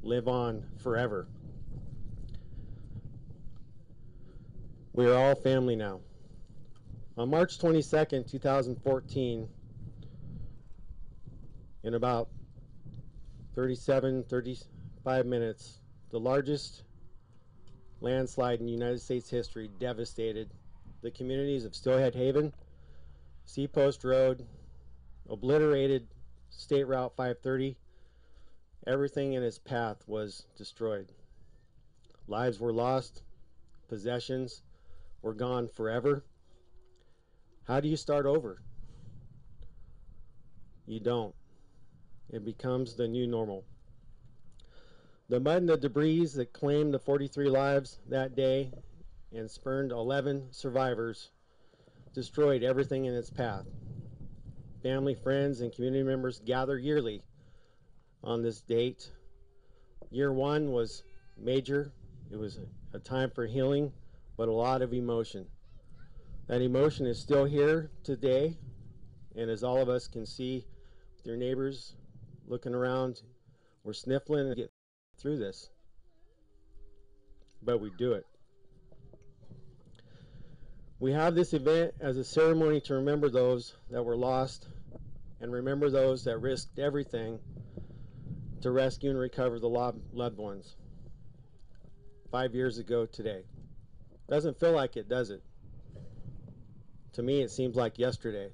live on forever. We are all family now. On March 22nd, 2014, in about 35 minutes, the largest landslide in United States history devastated the communities of Steelhead Haven, Seapost Road, obliterated State Route 530. Everything in its path was destroyed. Lives were lost, possessions were gone forever. How do you start over? You don't. It becomes the new normal. The mud and the debris that claimed the 43 lives that day and spurned 11 survivors destroyed everything in its path. Family, friends, and community members gather yearly on this date. Year one was major. It was a time for healing, but a lot of emotion. That emotion is still here today, and as all of us can see with your neighbors looking around, we're sniffling and get through this, but we do it. We have this event as a ceremony to remember those that were lost and remember those that risked everything to rescue and recover the loved ones 5 years ago today. Doesn't feel like it, does it? To me, it seems like yesterday.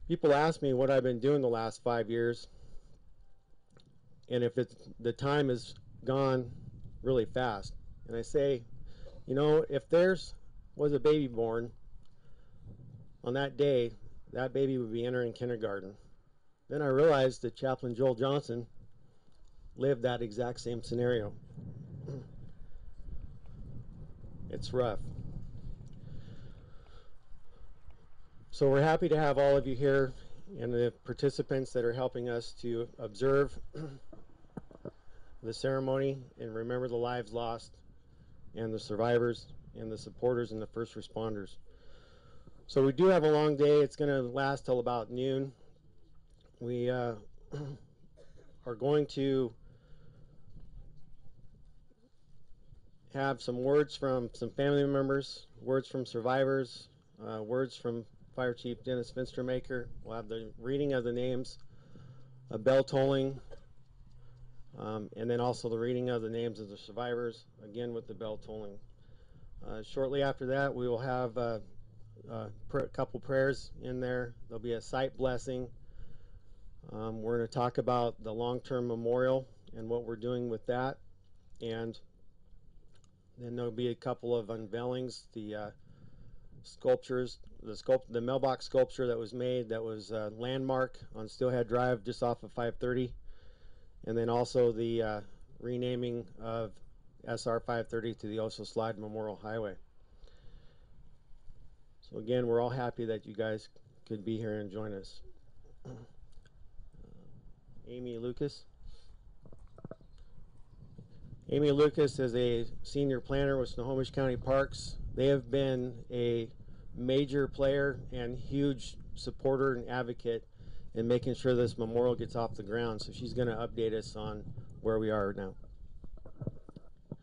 People ask me what I've been doing the last 5 years, and if the time has gone really fast. And I say, you know, if there's was a baby born on that day, that baby would be entering kindergarten. Then I realized that Chaplain Joel Johnson lived that exact same scenario. It's rough. So we're happy to have all of you here and the participants that are helping us to observe the ceremony and remember the lives lost and the survivors and the supporters and the first responders. So we do have a long day. It's going to last till about noon. We are going to have some words from some family members, words from survivors, words from Fire Chief Dennis Finstermaker. We'll have the reading of the names, a bell tolling, and then also the reading of the names of the survivors, again with the bell tolling. Shortly after that, we will have a couple prayers in there. There'll be a site blessing. We're going to talk about the long-term memorial and what we're doing with that, and then there'll be a couple of unveilings. The sculptures, the mailbox sculpture that was made, that was a landmark on Steelhead Drive just off of 530, and then also the renaming of SR 530 to the Oso Slide Memorial Highway. So again, we're all happy that you guys could be here and join us. Amy Lucas. Amy Lucas is a senior planner with Snohomish County Parks. They have been a major player and huge supporter and advocate in making sure this memorial gets off the ground. So she's going to update us on where we are now.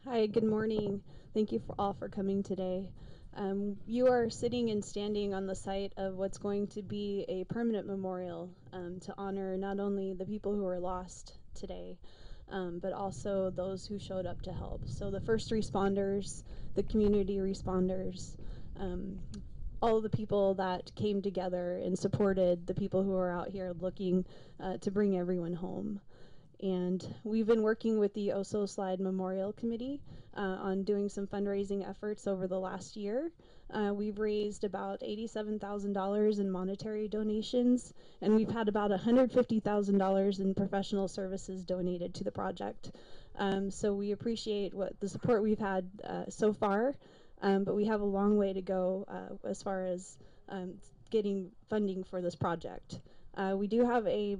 Hi, good morning. Thank you all for coming today. You are sitting and standing on the site of what's going to be a permanent memorial to honor not only the people who were lost today, but also those who showed up to help. So the first responders, the community responders, all of the people that came together and supported the people who are out here looking to bring everyone home. And we've been working with the Oso Slide Memorial Committee on doing some fundraising efforts over the last year. We've raised about $87,000 in monetary donations, and we've had about $150,000 in professional services donated to the project. So we appreciate the support we've had so far, but we have a long way to go as far as getting funding for this project. We do have a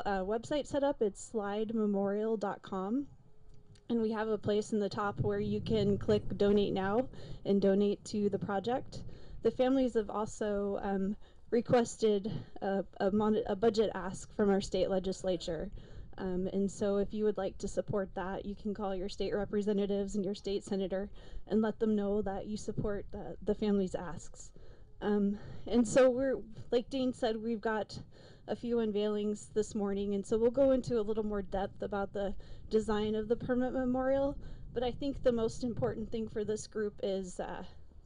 website set up. It's slidememorial.com, and we have a place in the top where you can click donate now and donate to the project. The families have also requested a budget ask from our state legislature. And so if you would like to support that, you can call your state representatives and your state senator and let them know that you support the family's asks. And so like Dane said, we've got a few unveilings this morning, and so we'll go into a little more depth about the design of the permanent memorial. But I think the most important thing for this group is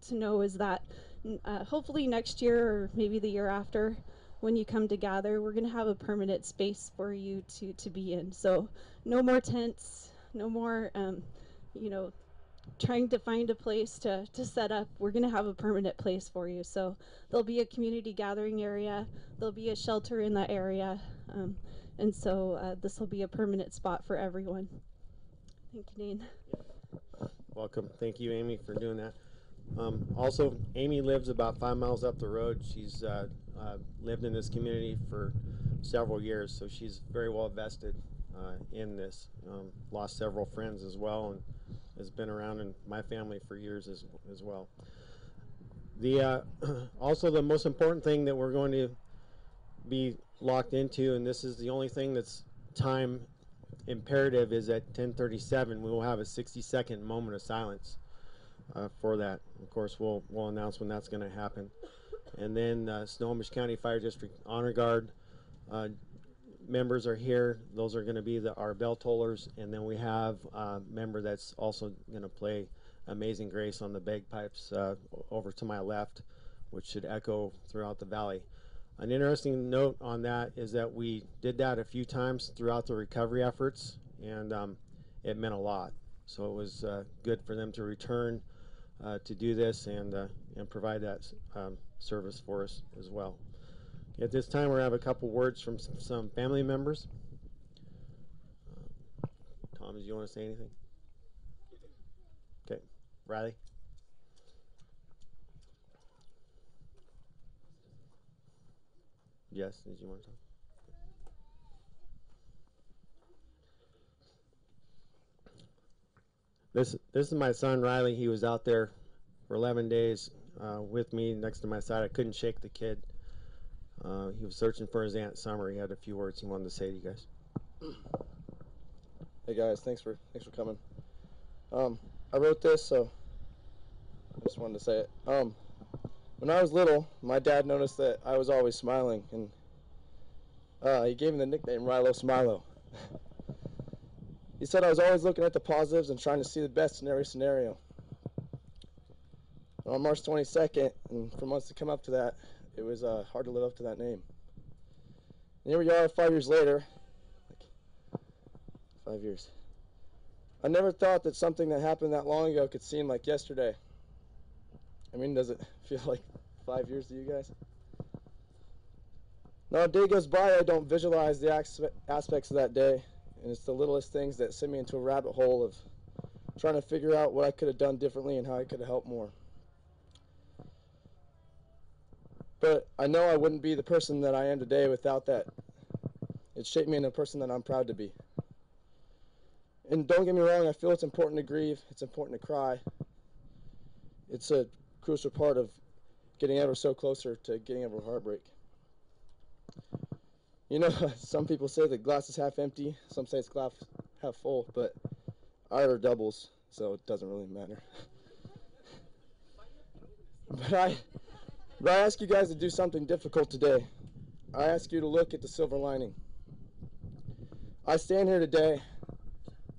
to know is that hopefully next year or maybe the year after, when you come to gather, we're going to have a permanent space for you to be in. So no more tents, no more, you know, trying to find a place to set up. We're going to have a permanent place for you. So there'll be a community gathering area. There'll be a shelter in that area. And so this will be a permanent spot for everyone. Thank you, Dane. Welcome. Thank you, Amy, for doing that. Also, Amy lives about 5 miles up the road. She's lived in this community for several years, so she's very well vested in this. Lost several friends as well, and has been around in my family for years as well. The also the most important thing that we're going to be locked into, and this is the only thing that's time imperative, is at 10:37 we will have a 60-second moment of silence for that. Of course, we'll announce when that's going to happen. And then Snohomish County Fire District Honor Guard members are here. Those are going to be our bell tollers, and then we have a member that's also going to play Amazing Grace on the bagpipes over to my left, which should echo throughout the valley. An interesting note on that is that we did that a few times throughout the recovery efforts, and it meant a lot. So it was good for them to return to do this and provide that service for us as well. At this time, we're going to have a couple words from some family members. Tom, do you want to say anything? Okay. Riley? Yes, did you want to talk? This is my son, Riley. He was out there for 11 days with me next to my side. I couldn't shake the kid. He was searching for his Aunt Summer. He had a few words he wanted to say to you guys. Hey guys, thanks for coming. I wrote this, so I just wanted to say it. When I was little, my dad noticed that I was always smiling, and he gave me the nickname Rilo Smilo. He said I was always looking at the positives and trying to see the best in every scenario. On March 22nd, and for months to come up to that, it was hard to live up to that name. And here we are 5 years later. 5 years. I never thought that something that happened that long ago could seem like yesterday. I mean, does it feel like 5 years to you guys? Now a day goes by, I don't visualize the aspects of that day, and it's the littlest things that send me into a rabbit hole of trying to figure out what I could have done differently and how I could have helped more. But I know I wouldn't be the person that I am today without that. It shaped me into a person that I'm proud to be. And don't get me wrong, I feel it's important to grieve, it's important to cry. It's a crucial part of getting ever so closer to getting over heartbreak. You know, some people say the glass is half empty, some say it's glass half full, but either doubles, so it doesn't really matter. But I ask you guys to do something difficult today. I ask you to look at the silver lining. I stand here today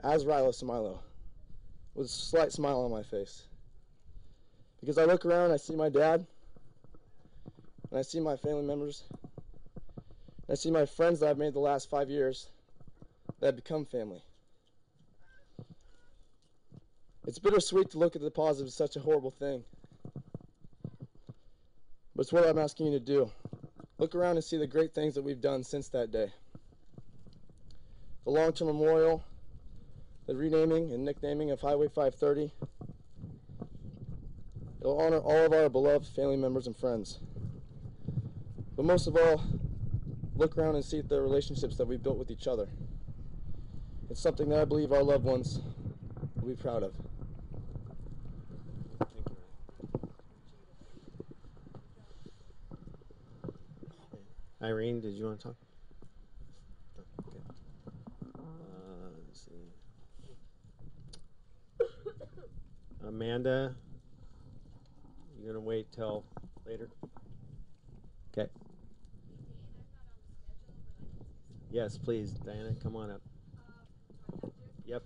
as Rilo Smilo, with a slight smile on my face. Because I look around, I see my dad, and I see my family members, and I see my friends that I've made the last 5 years that have become family. It's bittersweet to look at the positive of such a horrible thing. But it's what I'm asking you to do. Look around and see the great things that we've done since that day. The long-term memorial, the renaming and nicknaming of Highway 530. It'll honor all of our beloved family members and friends. But most of all, look around and see the relationships that we've built with each other. It's something that I believe our loved ones will be proud of. Irene, did you want to talk? Okay. Let's see. Amanda, you gonna wait till later? Okay. Yes, please, Diana, come on up. Yep.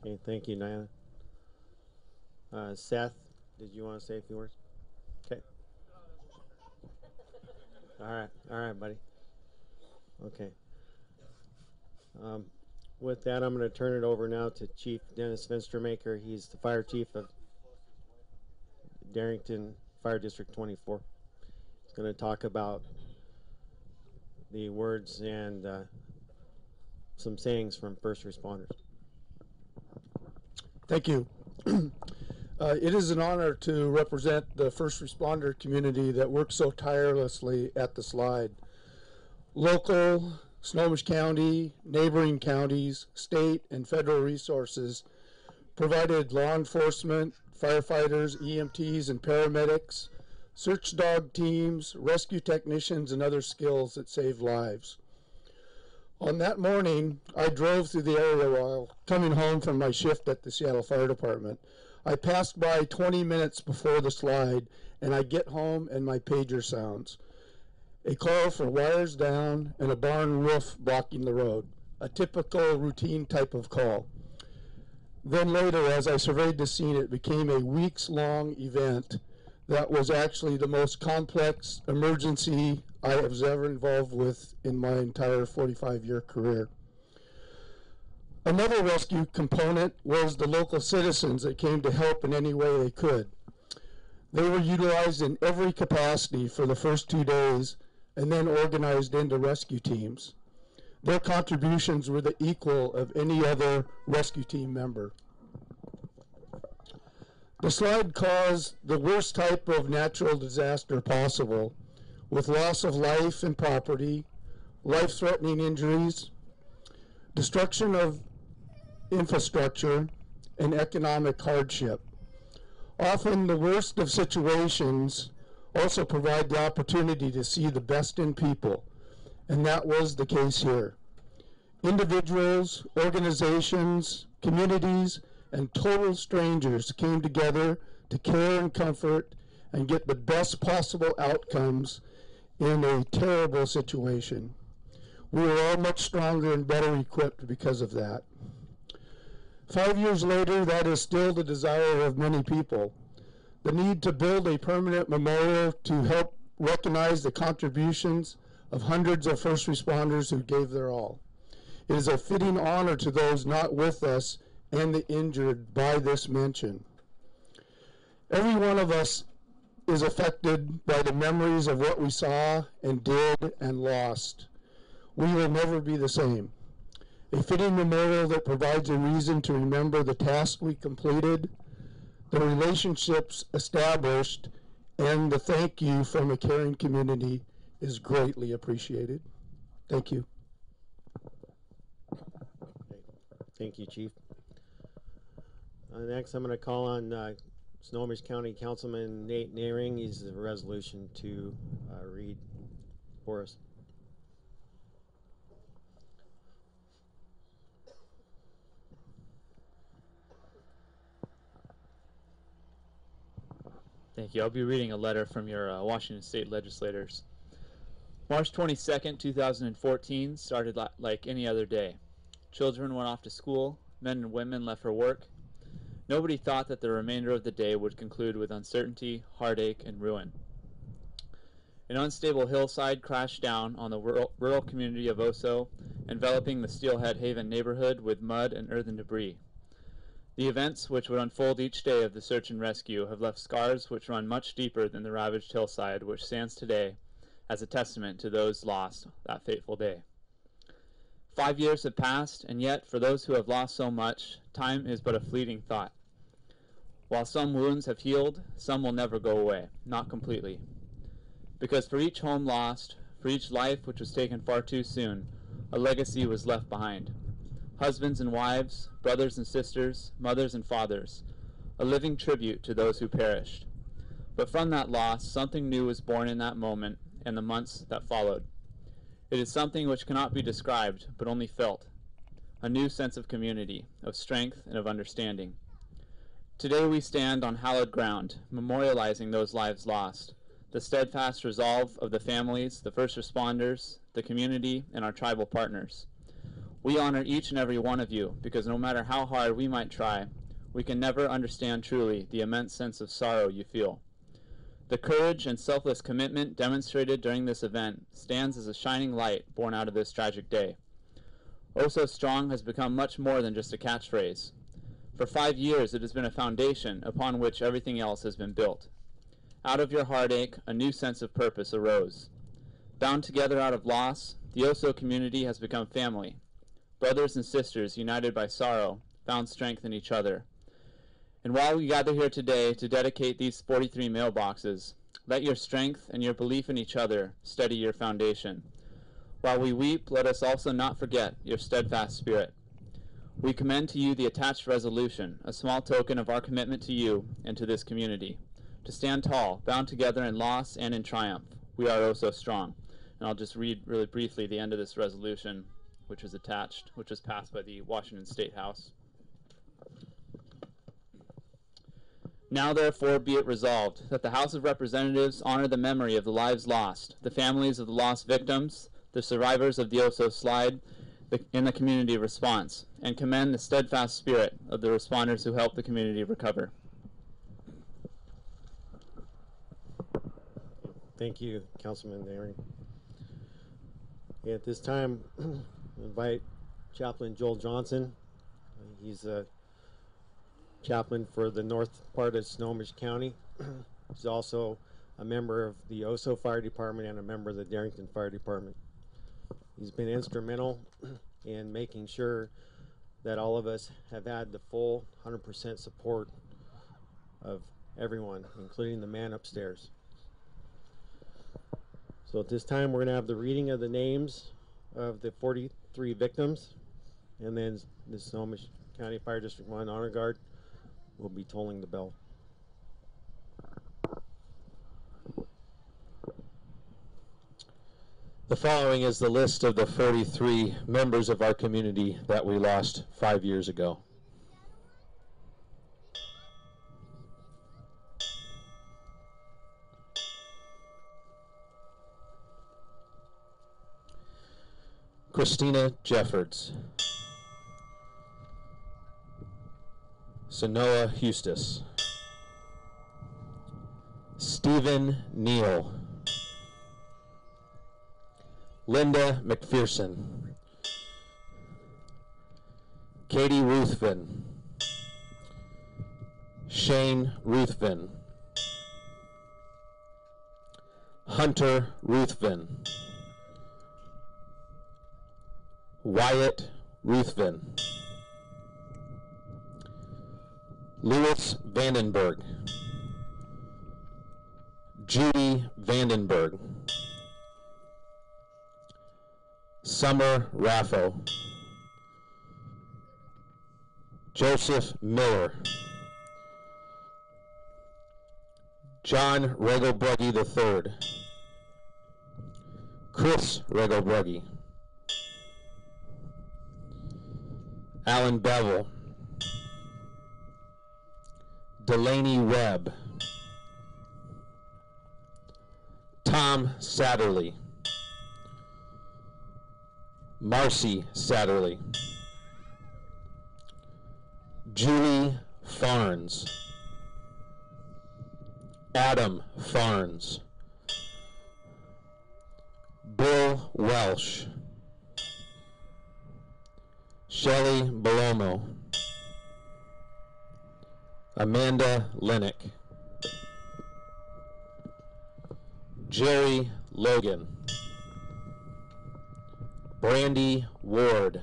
Okay, thank you, Diana. Seth, did you want to say a few words? Okay. All right, buddy. Okay. Um, with that, I'm going to turn it over now to Chief Dennis Finstermaker. He's the fire chief of Darrington Fire District 24. He's going to talk about the words and some sayings from first responders. Thank you. It is an honor to represent the first responder community that works so tirelessly at the slide. Local, Snohomish County, neighboring counties, state, and federal resources provided law enforcement, firefighters, EMTs, and paramedics, search dog teams, rescue technicians, and other skills that save lives. On that morning, I drove through the area while coming home from my shift at the Seattle Fire Department. I passed by 20 minutes before the slide, and I get home and my pager sounds. A call for wires down and a barn roof blocking the road. A typical routine type of call. Then later, as I surveyed the scene, it became a weeks-long event that was actually the most complex emergency I was ever involved with in my entire 45-year career. Another rescue component was the local citizens that came to help in any way they could. They were utilized in every capacity for the first 2 days and then organized into rescue teams. Their contributions were the equal of any other rescue team member. The slide caused the worst type of natural disaster possible, with loss of life and property, life-threatening injuries, destruction of infrastructure, and economic hardship. Often the worst of situations also provide the opportunity to see the best in people, and that was the case here. Individuals, organizations, communities, and total strangers came together to care and comfort and get the best possible outcomes in a terrible situation. We were all much stronger and better equipped because of that. 5 years later, that is still the desire of many people. The need to build a permanent memorial to help recognize the contributions of hundreds of first responders who gave their all. It is a fitting honor to those not with us and the injured by this mention. Every one of us is affected by the memories of what we saw and did and lost. We will never be the same. A fitting memorial that provides a reason to remember the tasks we completed, the relationships established, and the thank you from a caring community is greatly appreciated. Thank you. Thank you, Chief. Next, I'm going to call on Snohomish County Councilman Nate Naring. He's the resolution to read for us. Thank you. I'll be reading a letter from your Washington State legislators. March 22nd, 2014 started like any other day. Children went off to school, men and women left for work. Nobody thought that the remainder of the day would conclude with uncertainty, heartache, and ruin. An unstable hillside crashed down on the rural community of Oso, enveloping the Steelhead Haven neighborhood with mud and earthen debris. The events which would unfold each day of the search and rescue have left scars which run much deeper than the ravaged hillside which stands today as a testament to those lost that fateful day. 5 years have passed, and yet for those who have lost so much, time is but a fleeting thought. While some wounds have healed, some will never go away, not completely. Because for each home lost, for each life which was taken far too soon, a legacy was left behind. Husbands and wives, brothers and sisters, mothers and fathers, a living tribute to those who perished. But from that loss, something new was born in that moment and the months that followed. It is something which cannot be described, but only felt. A new sense of community, of strength, and of understanding. Today we stand on hallowed ground, memorializing those lives lost, the steadfast resolve of the families, the first responders, the community, and our tribal partners. We honor each and every one of you, because no matter how hard we might try, we can never understand truly the immense sense of sorrow you feel. The courage and selfless commitment demonstrated during this event stands as a shining light born out of this tragic day. Oh So Strong has become much more than just a catchphrase. For 5 years, it has been a foundation upon which everything else has been built. Out of your heartache, a new sense of purpose arose. Bound together out of loss, the Oso community has become family. Brothers and sisters united by sorrow found strength in each other. And while we gather here today to dedicate these 43 mailboxes, let your strength and your belief in each other steady your foundation. While we weep, let us also not forget your steadfast spirit. We commend to you the attached resolution, a small token of our commitment to you and to this community. To stand tall, bound together in loss and in triumph, we are oh so strong. And I'll just read really briefly the end of this resolution, which was passed by the Washington State House. Now therefore be it resolved that the House of Representatives honor the memory of the lives lost, the families of the lost victims, the survivors of the Oso slide, in the community response, and commend the steadfast spirit of the responders who helped the community recover. Thank you, Councilman Naring. At this time, I invite Chaplain Joel Johnson. He's a chaplain for the north part of Snohomish County. He's also a member of the Oso Fire Department and a member of the Darrington Fire Department. He's been instrumental in making sure that all of us have had the full 100% support of everyone, including the man upstairs. So at this time, we're going to have the reading of the names of the 43 victims, and then the Snohomish County Fire District 1 Honor Guard will be tolling the bell. The following is the list of the 43 members of our community that we lost 5 years ago. Christina Jeffords, Sanoa Hustis, Stephen Neal, Linda McPherson, Katie Ruthven, Shane Ruthven, Hunter Ruthven, Wyatt Ruthven, Louis Vandenberg, Judy Vandenberg, Summer Raffo, Joseph Miller, John Regelbrugge III, Chris Regelbrugge, Alan Bevel, Delaney Webb, Tom Satterley, Marcy Satterley, Julie Farnes, Adam Farnes, Bill Welsh, Shelley Belomo, Amanda Lennick, Jerry Logan, Brandy Ward,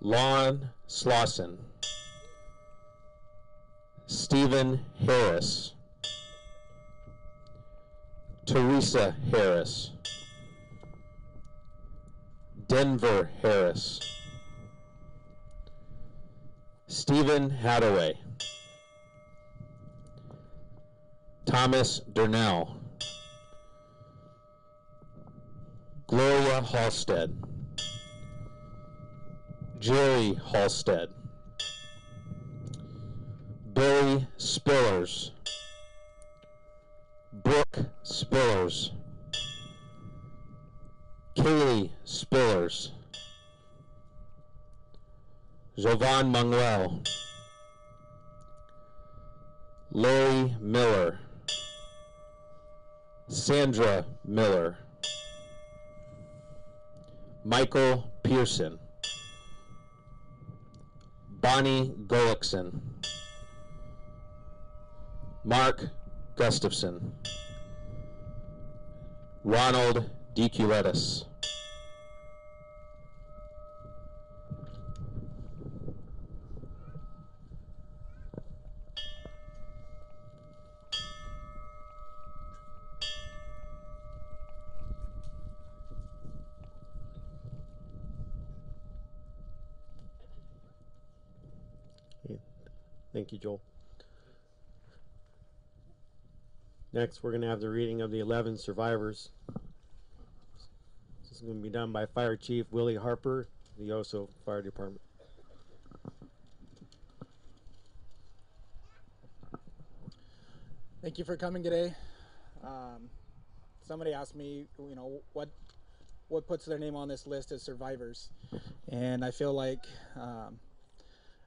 Lon Slauson, Stephen Harris, Teresa Harris, Denver Harris, Stephen Hadaway, Thomas Durnell, Gloria Halstead, Jerry Halstead, Billy Spillers, Brooke Spillers, Kaylee Spillers, Jovan Manuel, Larry Miller, Sandra Miller, Michael Pearson, Bonnie Gullickson, Mark Gustafson, Ronald DeCuletis. Thank you, Joel. Next, we're going to have the reading of the 11 survivors. This is going to be done by Fire Chief Willie Harper, the Oso Fire Department. Thank you for coming today. Somebody asked me, what puts their name on this list as survivors, and I feel like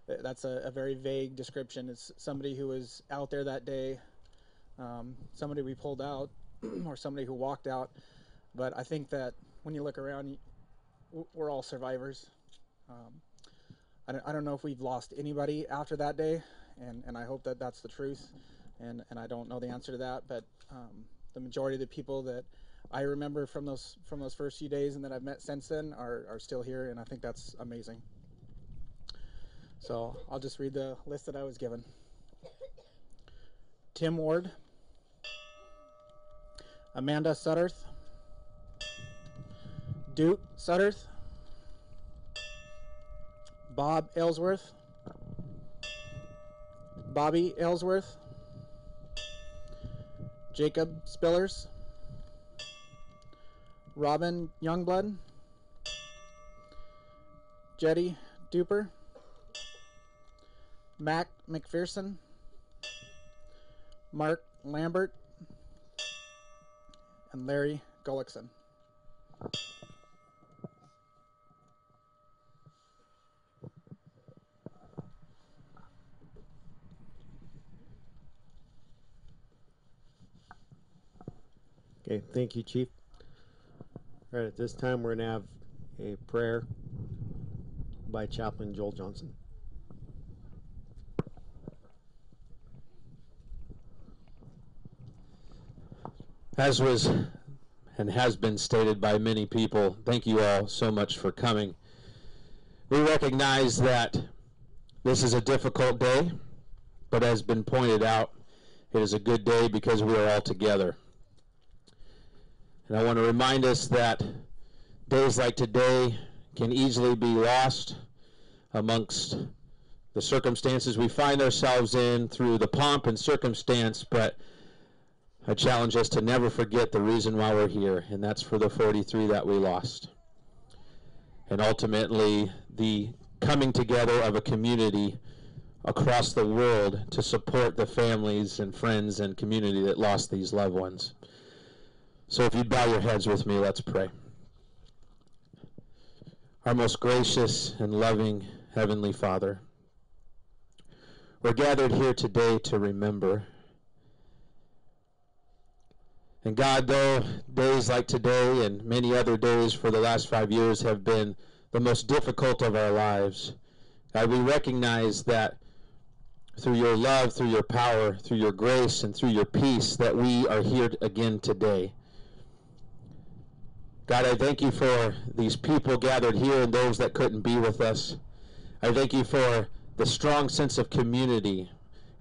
that's a very vague description. It's somebody who was out there that day, somebody we pulled out, or somebody who walked out. But I think that when you look around, we're all survivors. I don't know if we've lost anybody after that day, and I hope that that's the truth. And I don't know the answer to that, but the majority of the people that I remember from those first few days and that I've met since then are still here, and I think that's amazing. So I'll just read the list that I was given. Tim Ward, Amanda Sutterth, Duke Sutterth, Bob Ellsworth, Bobby Ellsworth, Jacob Spillers, Robin Youngblood, Jetty Duper, Mac McPherson, Mark Lambert, and Larry Gullickson. Okay, thank you, Chief. All right, at this time, we're going to have a prayer by Chaplain Joel Johnson. As was and has been stated by many people, thank you all so much for coming. We recognize that this is a difficult day, but as been pointed out, it is a good day because we are all together. And I want to remind us that days like today can easily be lost amongst the circumstances we find ourselves in through the pomp and circumstance, but I challenge us to never forget the reason why we're here, and that's for the 43 that we lost. And ultimately, the coming together of a community across the world to support the families and friends and community that lost these loved ones. So if you bow your heads with me, let's pray. Our most gracious and loving Heavenly Father, we're gathered here today to remember. And God, though days like today and many other days for the last 5 years have been the most difficult of our lives, God, we recognize that through your love, through your power, through your grace, and through your peace, that we are here again today. God, I thank you for these people gathered here and those that couldn't be with us. I thank you for the strong sense of community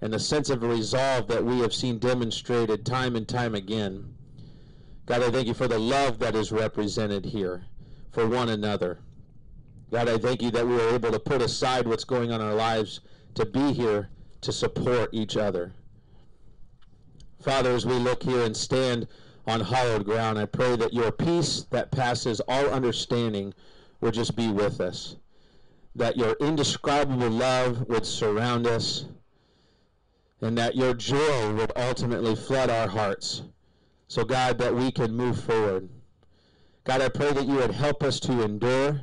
and the sense of resolve that we have seen demonstrated time and time again. God, I thank you for the love that is represented here for one another. God, I thank you that we are able to put aside what's going on in our lives to be here to support each other. Father, as we look here and stand on hallowed ground, I pray that your peace that passes all understanding would just be with us, that your indescribable love would surround us, and that your joy would ultimately flood our hearts. So God, that we can move forward. God, I pray that you would help us to endure,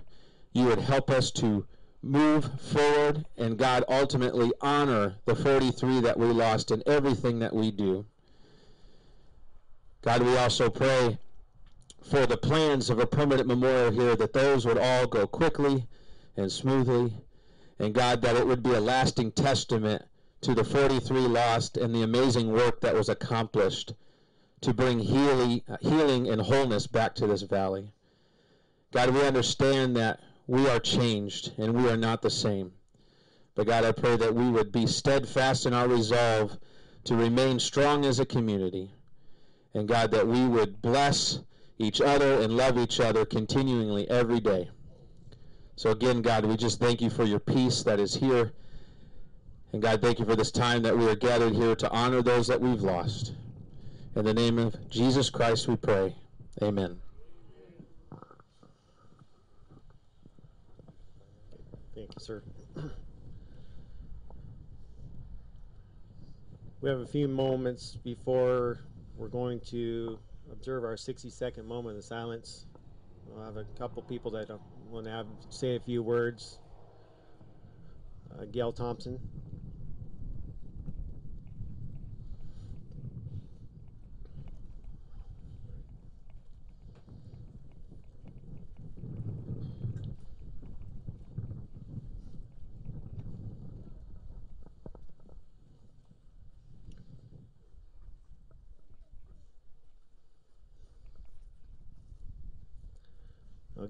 you would help us to move forward, and God, ultimately honor the 43 that we lost in everything that we do. God, we also pray for the plans of a permanent memorial here, that those would all go quickly and smoothly, and God, that it would be a lasting testament to the 43 lost and the amazing work that was accomplished to bring healing and wholeness back to this valley. God, we understand that we are changed and we are not the same. But God, I pray that we would be steadfast in our resolve to remain strong as a community. And God, that we would bless each other and love each other continually every day. So again, God, we just thank you for your peace that is here. And God, thank you for this time that we are gathered here to honor those that we've lost. In the name of Jesus Christ we pray. Amen. Thank you, sir. We have a few moments before we're going to observe our 60-second moment of silence. We'll have a couple people that want to say a few words. Gail Thompson.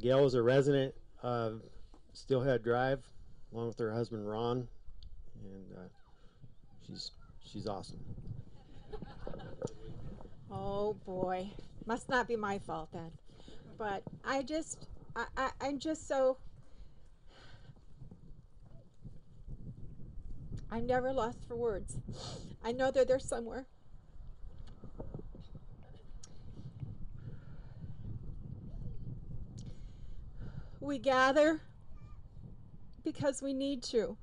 Gail is a resident of Steelhead Drive, along with her husband Ron, and she's awesome. Oh boy, must not be my fault then. But I'm just so. I'm never lost for words. I know that they're somewhere. We gather because we need to,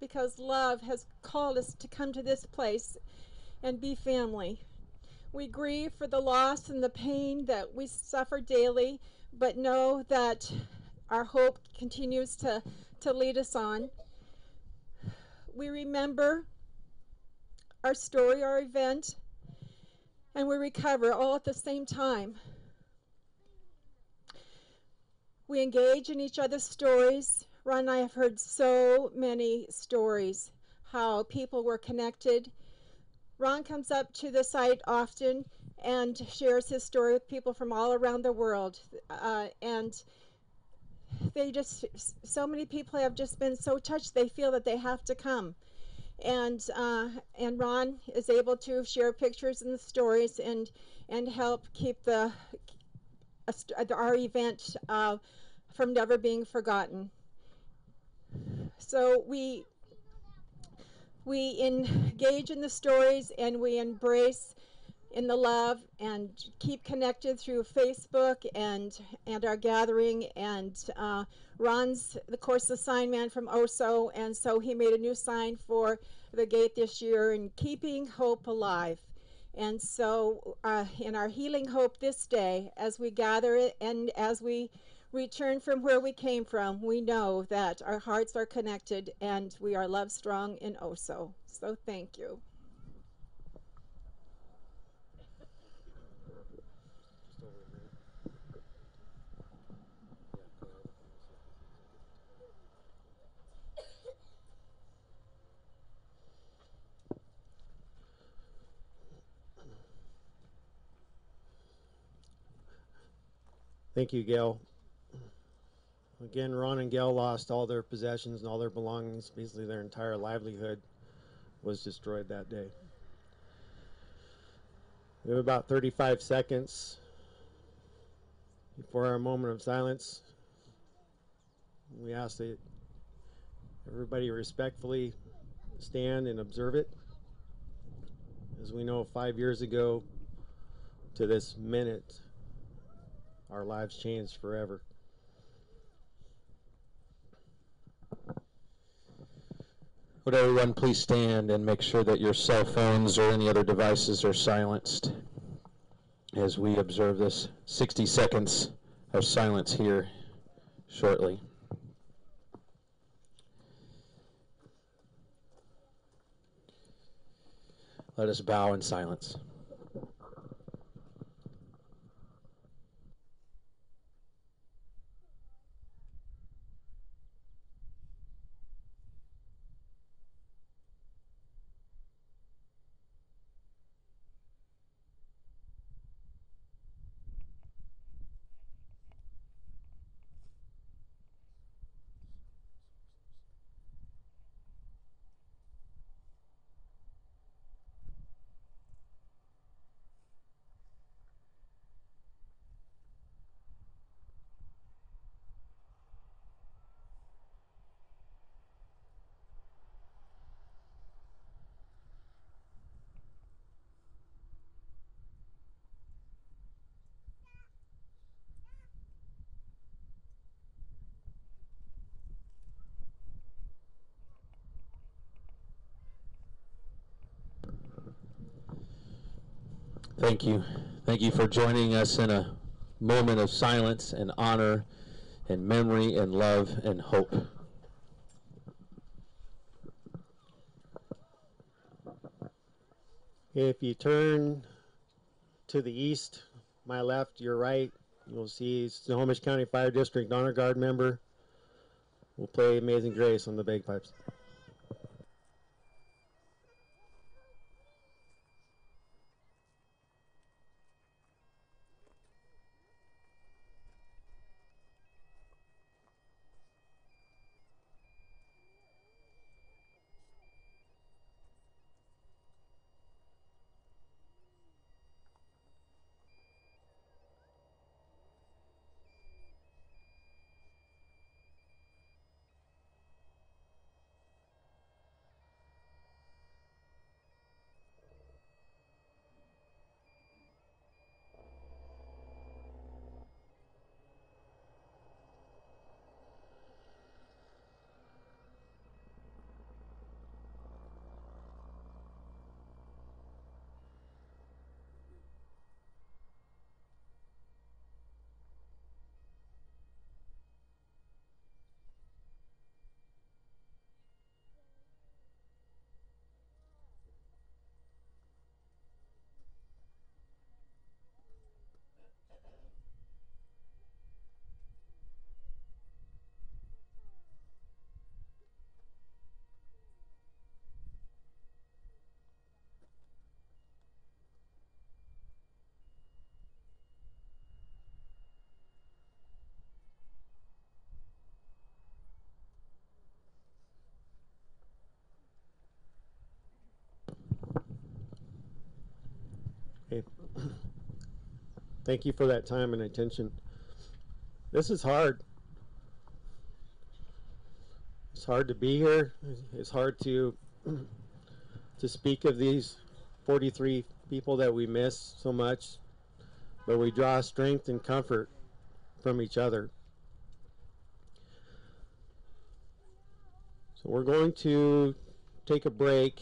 because love has called us to come to this place and be family. We grieve for the loss and the pain that we suffer daily, but know that our hope continues to lead us on. We remember our story, our event, and we recover all at the same time. We engage in each other's stories. Ron and I have heard so many stories, how people were connected. Ron comes up to the site often and shares his story with people from all around the world. And they just, so many people have just been so touched, they feel that they have to come. And Ron is able to share pictures and the stories and help keep our event from never being forgotten. So we engage in the stories and we embrace in the love and keep connected through Facebook and our gathering. And Ron's, of course, the sign man from OSO, and so he made a new sign for the gate this year, and keeping hope alive. And so in our healing hope this day, as we gather and as we return from where we came from, we know that our hearts are connected and we are love strong in OSO. So thank you. Thank you, Gail. Again, Ron and Gail lost all their possessions and all their belongings. Basically, their entire livelihood was destroyed that day. We have about 35 seconds before our moment of silence. We ask that everybody respectfully stand and observe it. As we know, 5 years ago to this minute, our lives changed forever. Would everyone please stand and make sure that your cell phones or any other devices are silenced as we observe this 60 seconds of silence here shortly. Let us bow in silence. Thank you. Thank you for joining us in a moment of silence and honor and memory and love and hope. If you turn to the east, my left, your right, you'll see Snohomish County Fire District Honor Guard member will play Amazing Grace on the bagpipes. Thank you for that time and attention. This is hard. It's hard to be here. It's hard to speak of these 43 people that we miss so much, but we draw strength and comfort from each other. So we're going to take a break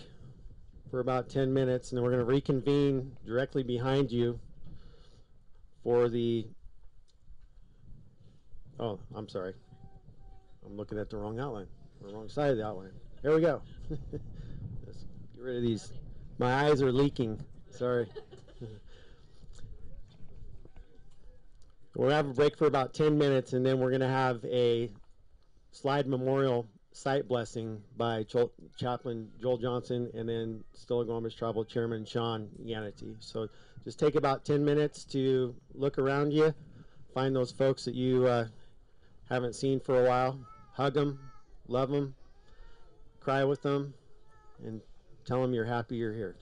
for about 10 minutes, and then we're going to reconvene directly behind you for the, oh, I'm sorry. I'm looking at the wrong outline, the wrong side of the outline. There we go. Let's get rid of these. My eyes are leaking. Sorry. We'll have a break for about 10 minutes, and then we're going to have a slide memorial site blessing by Chaplain Joel Johnson and then Stillaguamish Tribal Chairman Sean Yanity. So just take about 10 minutes to look around you, find those folks that you haven't seen for a while, hug them, love them, cry with them, and tell them you're happy you're here.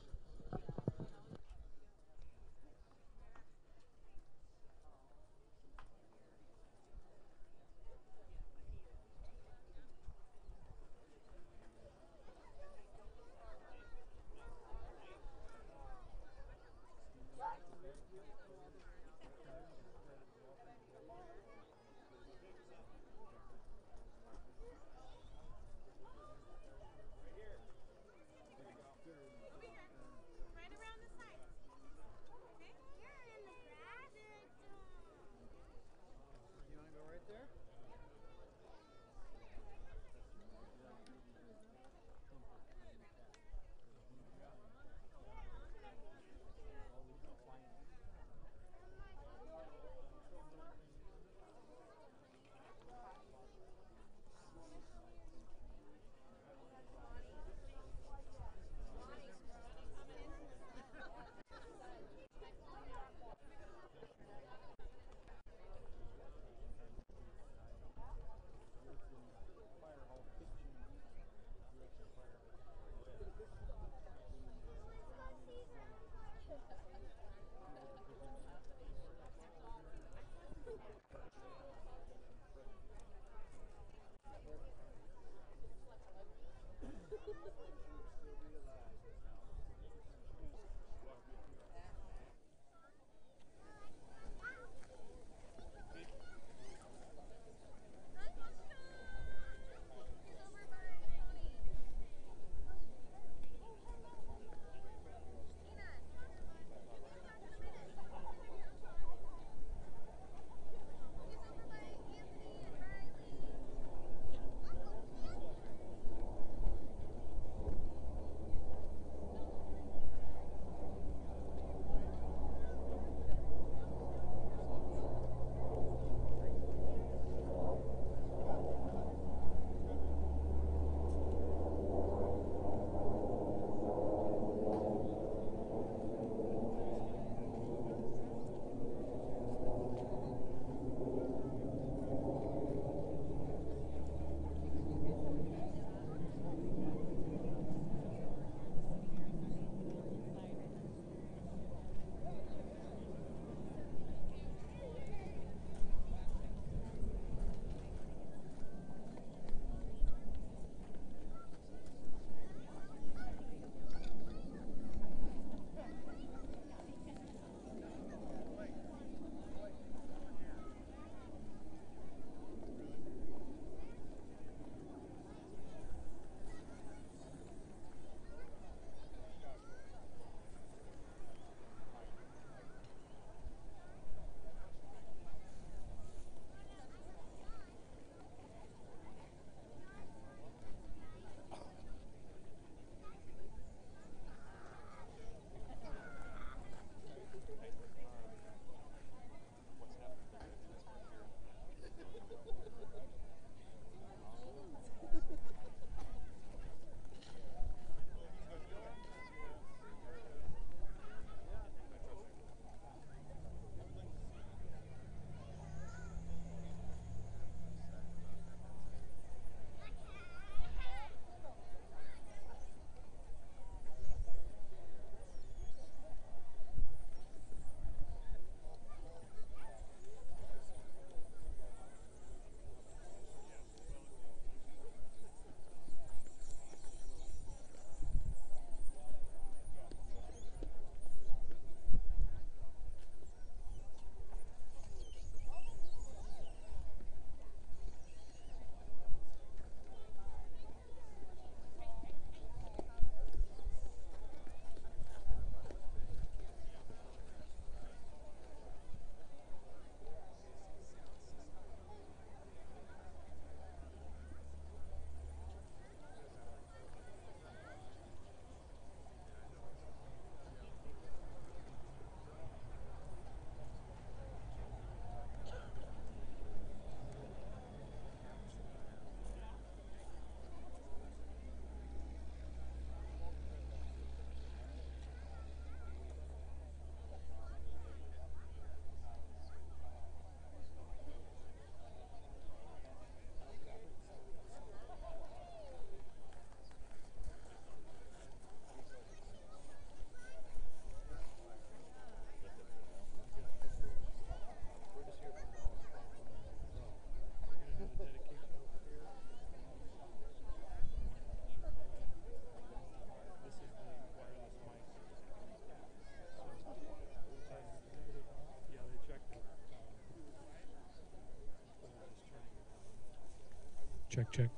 Check, check,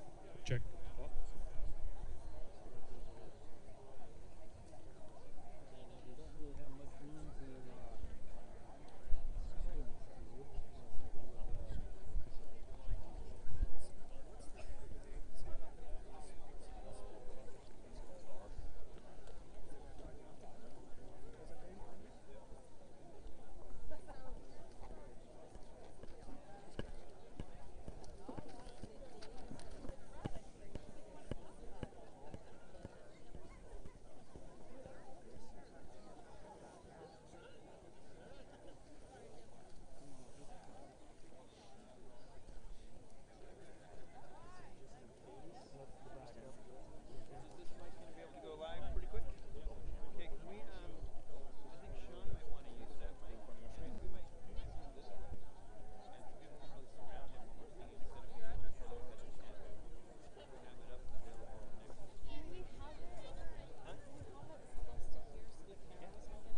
check.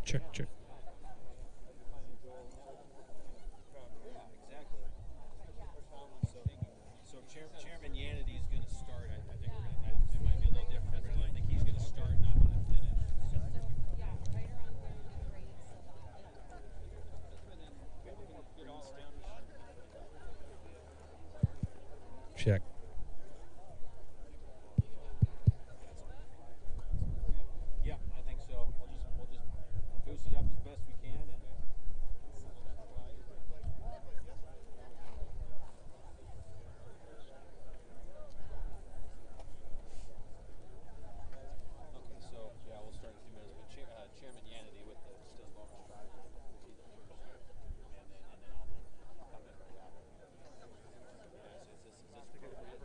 Check, check. So Chairman Yanity is going to start. I think it might be a little different, but I think he's going to start and I'm going to finish. Check. Yeah, I think so. We'll just boost it up as best we can and. Okay, so yeah, we'll start in a few minutes. But Chairman Yanity with the Still Bonus Tribe will be the first, and then I'll come in right after. Is this good?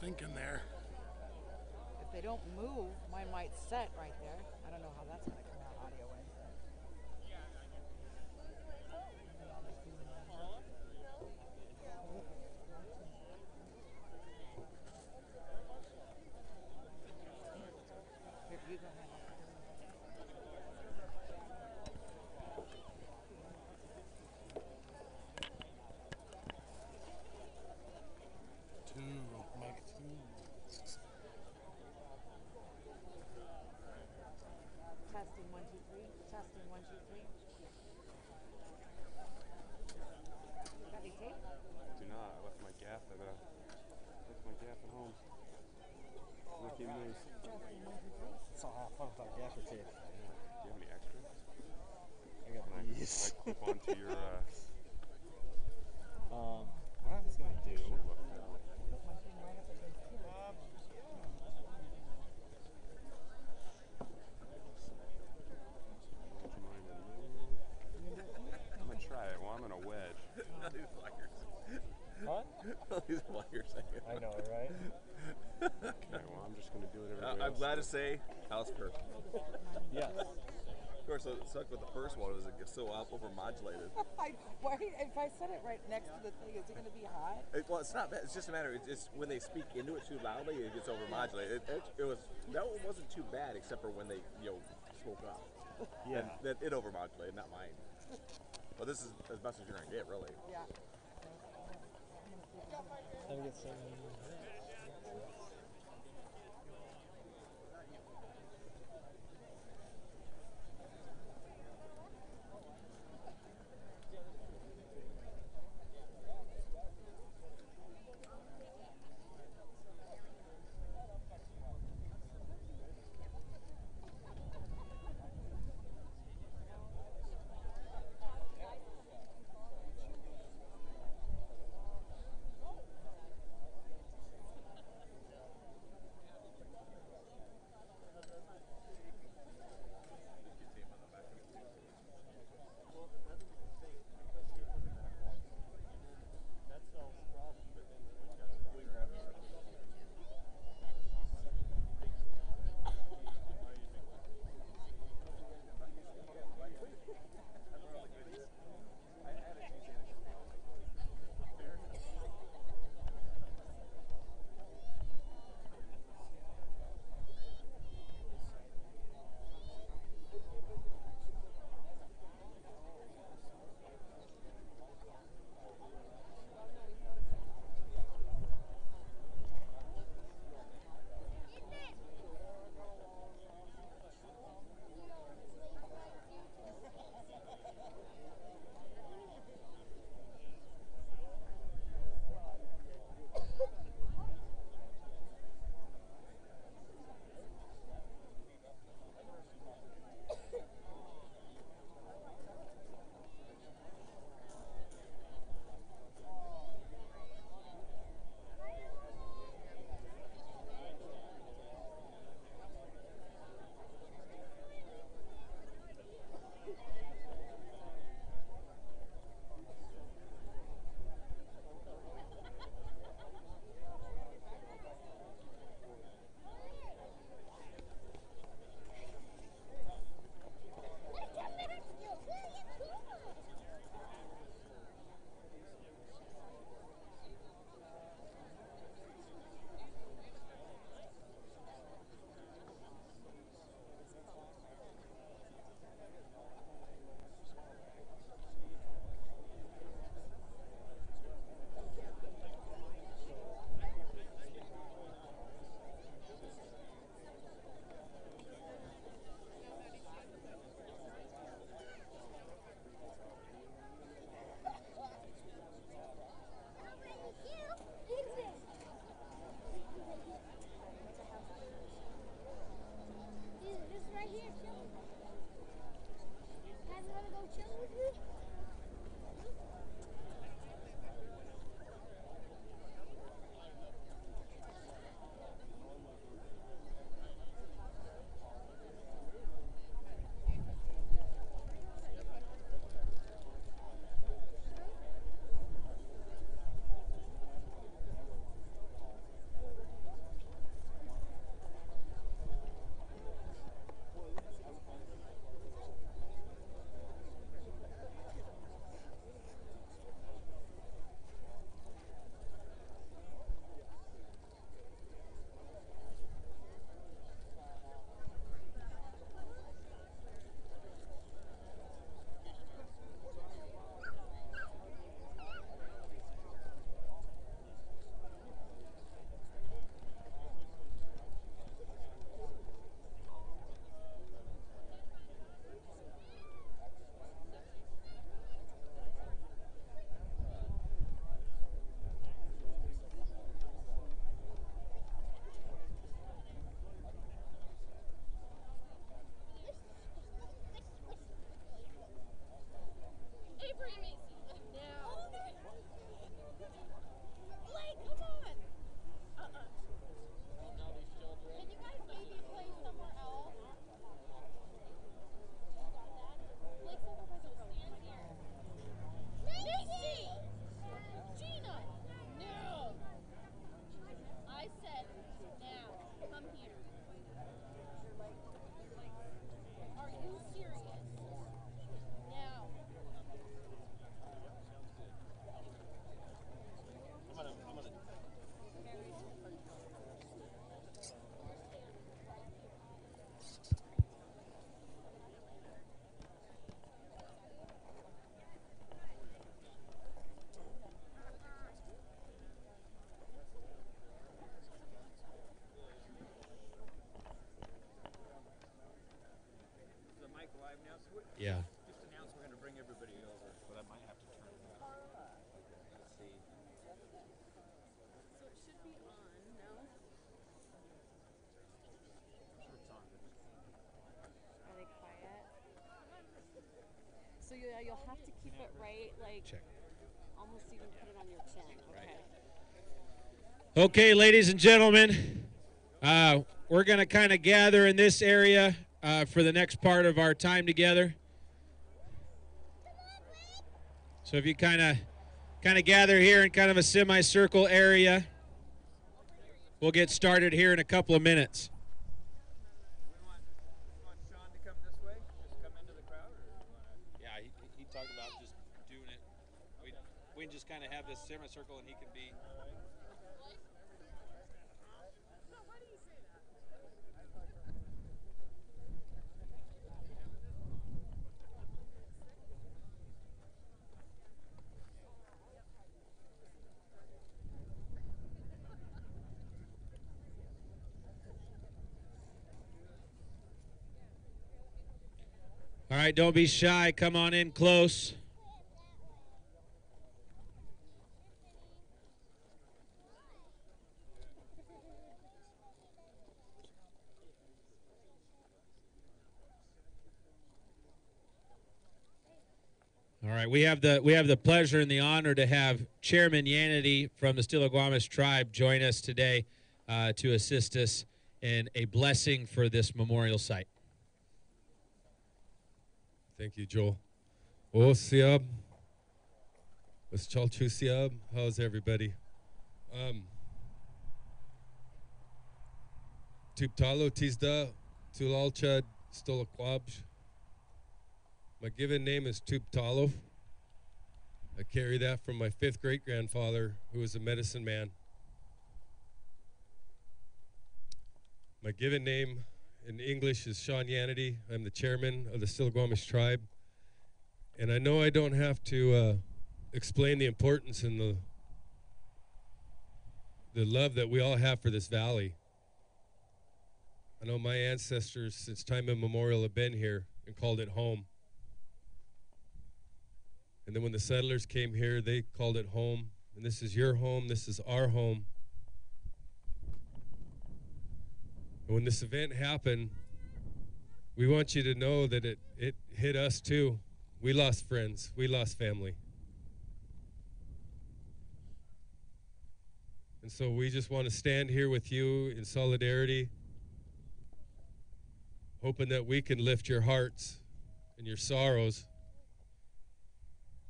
thinking there. If they don't move, mine might set right there. I don't know how that's going to come out audio wise. Here, you go ahead. Mic 2. Testing 1 2 3. Testing 1 2 3. Got any tape? Do not. I left my gaff at home. Ricky moves. Testing 1 2 3. It's all fun without gaffer tape. Do you have any extras? I got these. Can I clip onto your What I was gonna do. Put my thing right up against here. I'm gonna try it. Well, I'm in a wedge. These wires. What? These wires. I know, right? Okay, well, I'm just gonna do it every I'm glad to say that was perfect. Yes. Of course, what sucked with the first one was it gets so over-modulated. If I set it right next to the thing, is it going to be hot? Well, it's not bad. It's just a matter. It's when they speak into it too loudly, it gets over-modulated. It was that one wasn't too bad, except for when they spoke up. Yeah. And it over-modulated, not mine. Well, this is as best as you're gonna get, really. Yeah. Let me get some. So you'll have to keep it right, like Check. almost even put it on your chin. Okay. Okay, ladies and gentlemen, we're going to kind of gather in this area for the next part of our time together. So if you kind of gather here in kind of a semicircle area, we'll get started here in a couple of minutes. Yeah, he talked about just doing it. We can just kind of have this semicircle and he can be. All right, don't be shy. Come on in close. All right, we have the pleasure and the honor to have Chairman Yanity from the Stillaguamish tribe join us today to assist us in a blessing for this memorial site. Thank you, Joel. Oh, Siab. Was Chalchu Siab? How's everybody? Tuptalo Tizda Tulalchad Stolakwabj. My given name is Tuptalo. I carry that from my 5th great-grandfather, who was a medicine man. My given name in English is Sean Yanity. I'm the chairman of the Stillaguamish tribe. And I know I don't have to explain the importance and the love that we all have for this valley. I know my ancestors, since time immemorial, have been here and called it home. And then when the settlers came here, they called it home. And this is your home, this is our home. And when this event happened, we want you to know that it hit us too. We lost friends, we lost family. And so we just want to stand here with you in solidarity, hoping that we can lift your hearts and your sorrows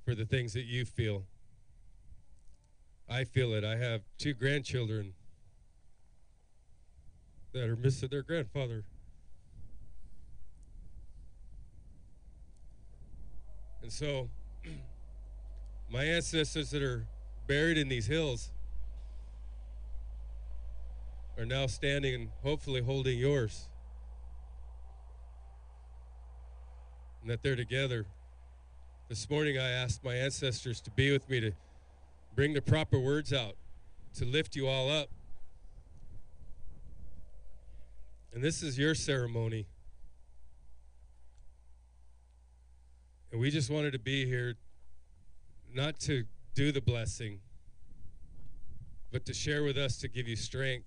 for the things that you feel. I feel it. I have 2 grandchildren that are missing their grandfather. And so, my ancestors that are buried in these hills are now standing and hopefully holding yours. And that they're together. This morning I asked my ancestors to be with me, to bring the proper words out, to lift you all up. And this is your ceremony. And we just wanted to be here, not to do the blessing, but to share with us, to give you strength.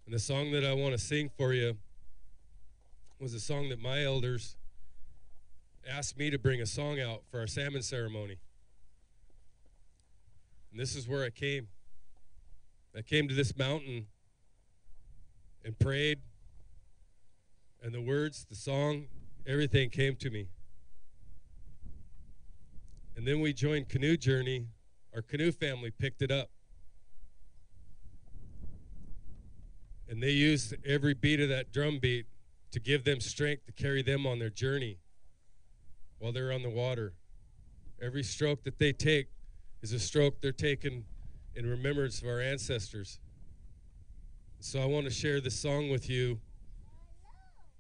And the song that I want to sing for you was a song that my elders asked me to bring a song out for our salmon ceremony. And this is where I came. I came to this mountain and prayed, and the words, the song, everything came to me. And then we joined Canoe Journey. Our canoe family picked it up. And they used every beat of that drum beat to give them strength to carry them on their journey while they're on the water. Every stroke that they take is a stroke they're taking in remembrance of our ancestors. So I want to share this song with you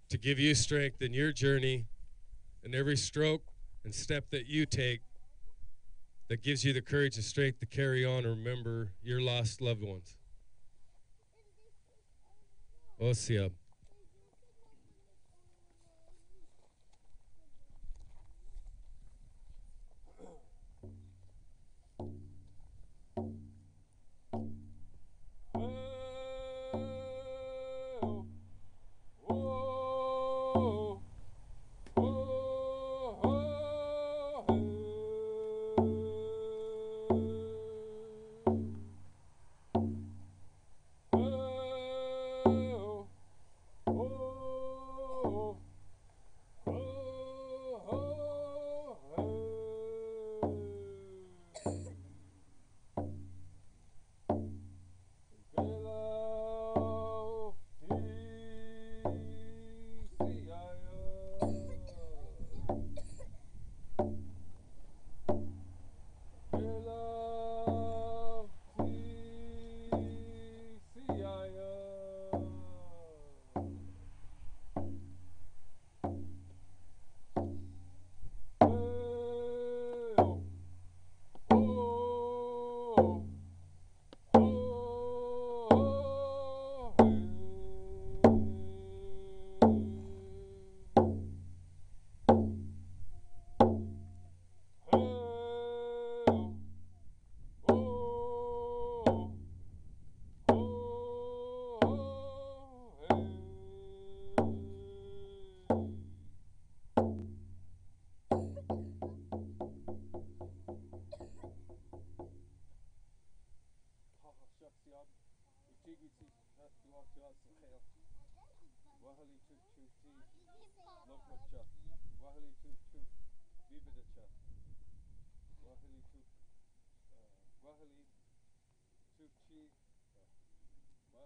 to give you strength in your journey, and every stroke and step that you take that gives you the courage and strength to carry on and remember your lost loved ones. Osiab. Oh, oh, oh, oh.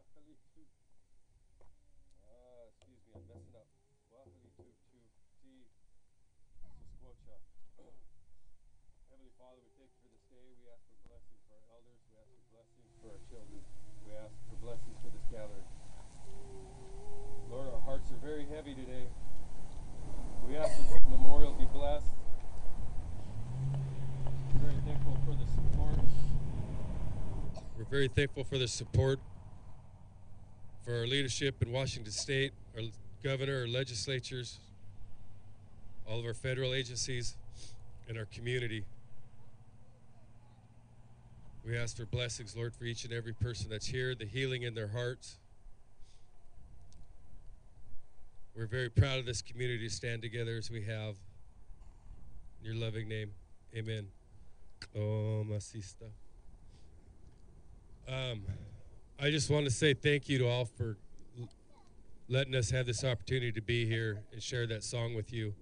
Excuse me, I'm messing up. Heavenly Father, we thank you for this day. We ask for blessings for our elders. We ask for blessings for our children. We ask for blessings for this gathering. Lord, our hearts are very heavy today. We ask that this memorial be blessed. We're very thankful for the support. We're very thankful for the support for our leadership in Washington State, our governor, our legislatures, all of our federal agencies, and our community. We ask for blessings, Lord, for each and every person that's here, the healing in their hearts. We're very proud of this community to stand together as we have. In your loving name, amen. Oh, masista. I just want to say thank you to all for letting us have this opportunity to be here and share that song with you.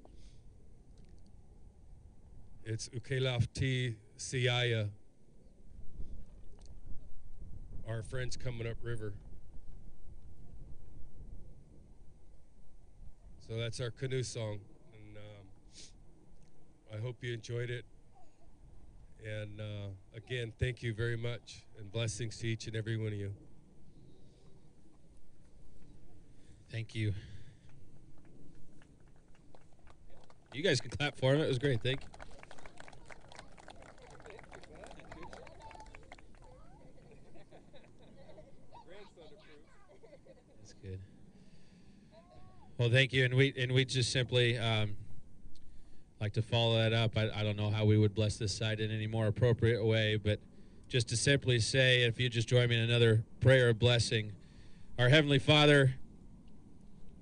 It's Ukelafti Siaya, our friends coming up river. So that's our canoe song, and I hope you enjoyed it. And again, thank you very much, and blessings to each and every one of you. Thank you. You guys can clap for him. It was great. Thank you. That's good. Well, thank you, and we just simply like to follow that up. I don't know how we would bless this site in any more appropriate way, but just to simply say, if you just join me in another prayer of blessing, our Heavenly Father,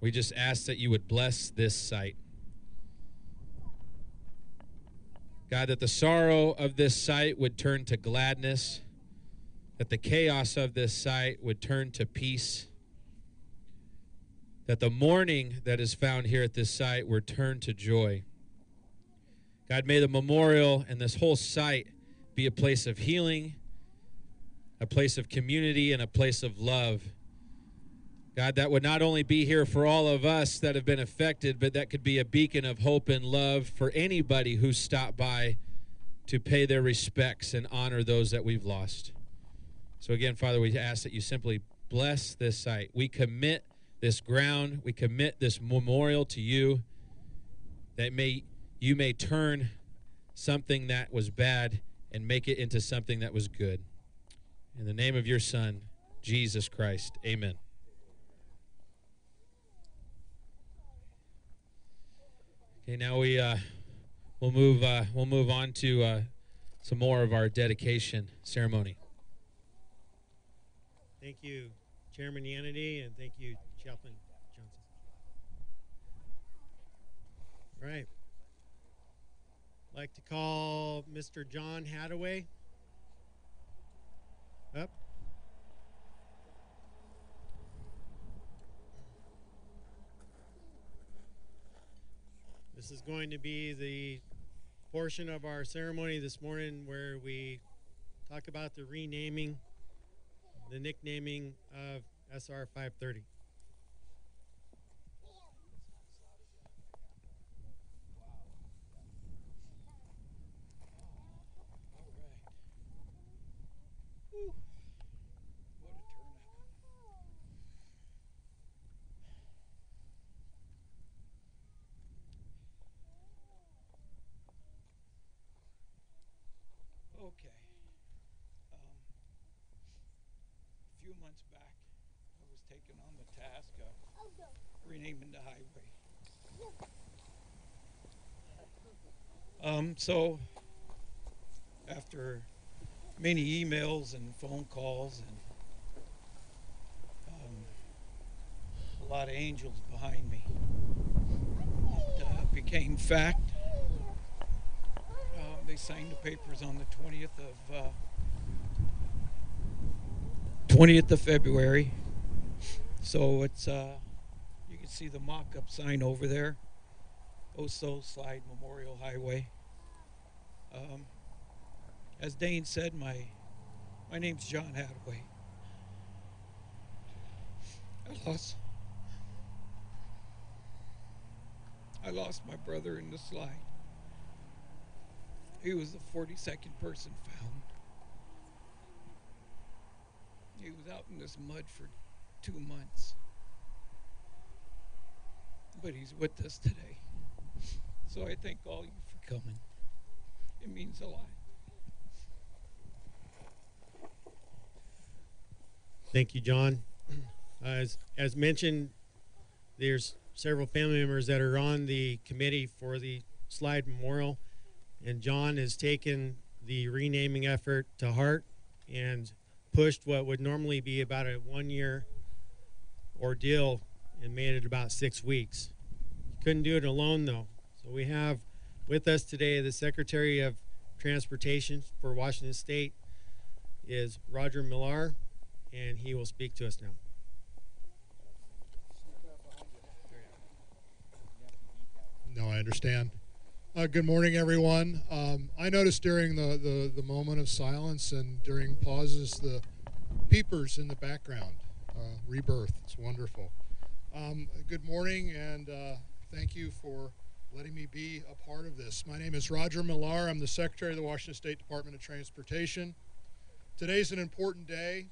we just ask that you would bless this site. God, that the sorrow of this site would turn to gladness, that the chaos of this site would turn to peace, that the mourning that is found here at this site would turn to joy. God, may the memorial and this whole site be a place of healing, a place of community, and a place of love. God, that would not only be here for all of us that have been affected, but that could be a beacon of hope and love for anybody who stopped by to pay their respects and honor those that we've lost. So again, Father, we ask that you simply bless this site. We commit this ground, we commit this memorial to you, that you may turn something that was bad and make it into something that was good. In the name of your Son, Jesus Christ, amen. Okay, now we'll move on to some more of our dedication ceremony. Thank you, Chairman Yanity, and thank you, Chaplain Johnson. All right. I'd like to call Mr. John Hadaway up. This is going to be the portion of our ceremony this morning where we talk about the renaming, the nicknaming of SR 530. Okay. A few months back, I was taken on the task of renaming the highway. So, after many emails and phone calls and a lot of angels behind me, it became fact. They signed the papers on the 20th of February. So it's you can see the mock-up sign over there, Landslide Memorial Highway. As Dane said, my name's John Hadaway. I lost my brother in the slide. He was the 42nd person found. He was out in this mud for 2 months. But he's with us today. So I thank all you for coming. It means a lot. Thank you, John. As mentioned, there's several family members that are on the committee for the Slide Memorial, and John has taken the renaming effort to heart and pushed what would normally be about a 1-year ordeal and made it about 6 weeks. He couldn't do it alone, though. So we have with us today the Secretary of Transportation for Washington State is Roger Millar, and he will speak to us now. No, I understand. Good morning, everyone. I noticed during the moment of silence and during pauses, the peepers in the background, rebirth. It's wonderful. Good morning, and thank you for letting me be a part of this. My name is Roger Millar. I'm the Secretary of the Washington State Department of Transportation. Today's an important day.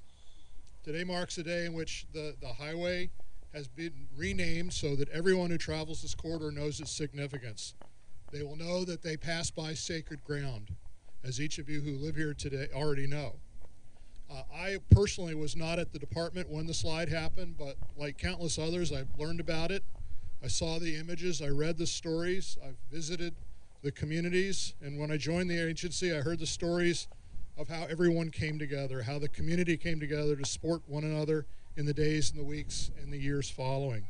Today marks a day in which the highway has been renamed so that everyone who travels this corridor knows its significance. They will know that they pass by sacred ground, as each of you who live here today already know. I personally was not at the department when the slide happened, but like countless others, I've learned about it. I saw the images, I read the stories, I've visited the communities, and when I joined the agency, I heard the stories of how everyone came together, how the community came together to support one another in the days and the weeks and the years following.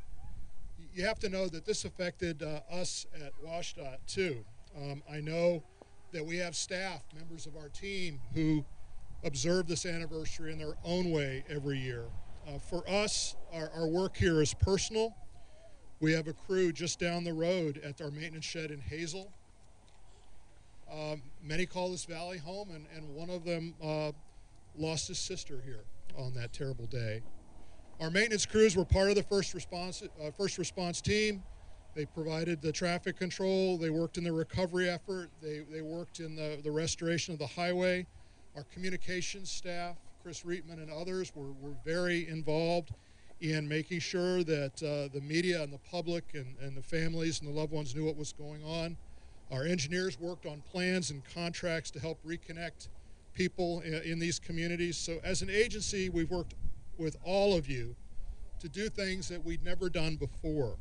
You have to know that this affected us at WashDOT too. I know that we have staff, members of our team, who observe this anniversary in their own way every year. For us, our work here is personal. We have a crew just down the road at our maintenance shed in Hazel. Many call this valley home, and one of them lost his sister here on that terrible day. Our maintenance crews were part of the first response team. They provided the traffic control. They worked in the recovery effort. They worked in the restoration of the highway. Our communications staff, Chris Reitman and others, were very involved in making sure that the media and the public and the families and the loved ones knew what was going on. Our engineers worked on plans and contracts to help reconnect people in these communities. So as an agency, we've worked with all of you to do things that we'd never done before,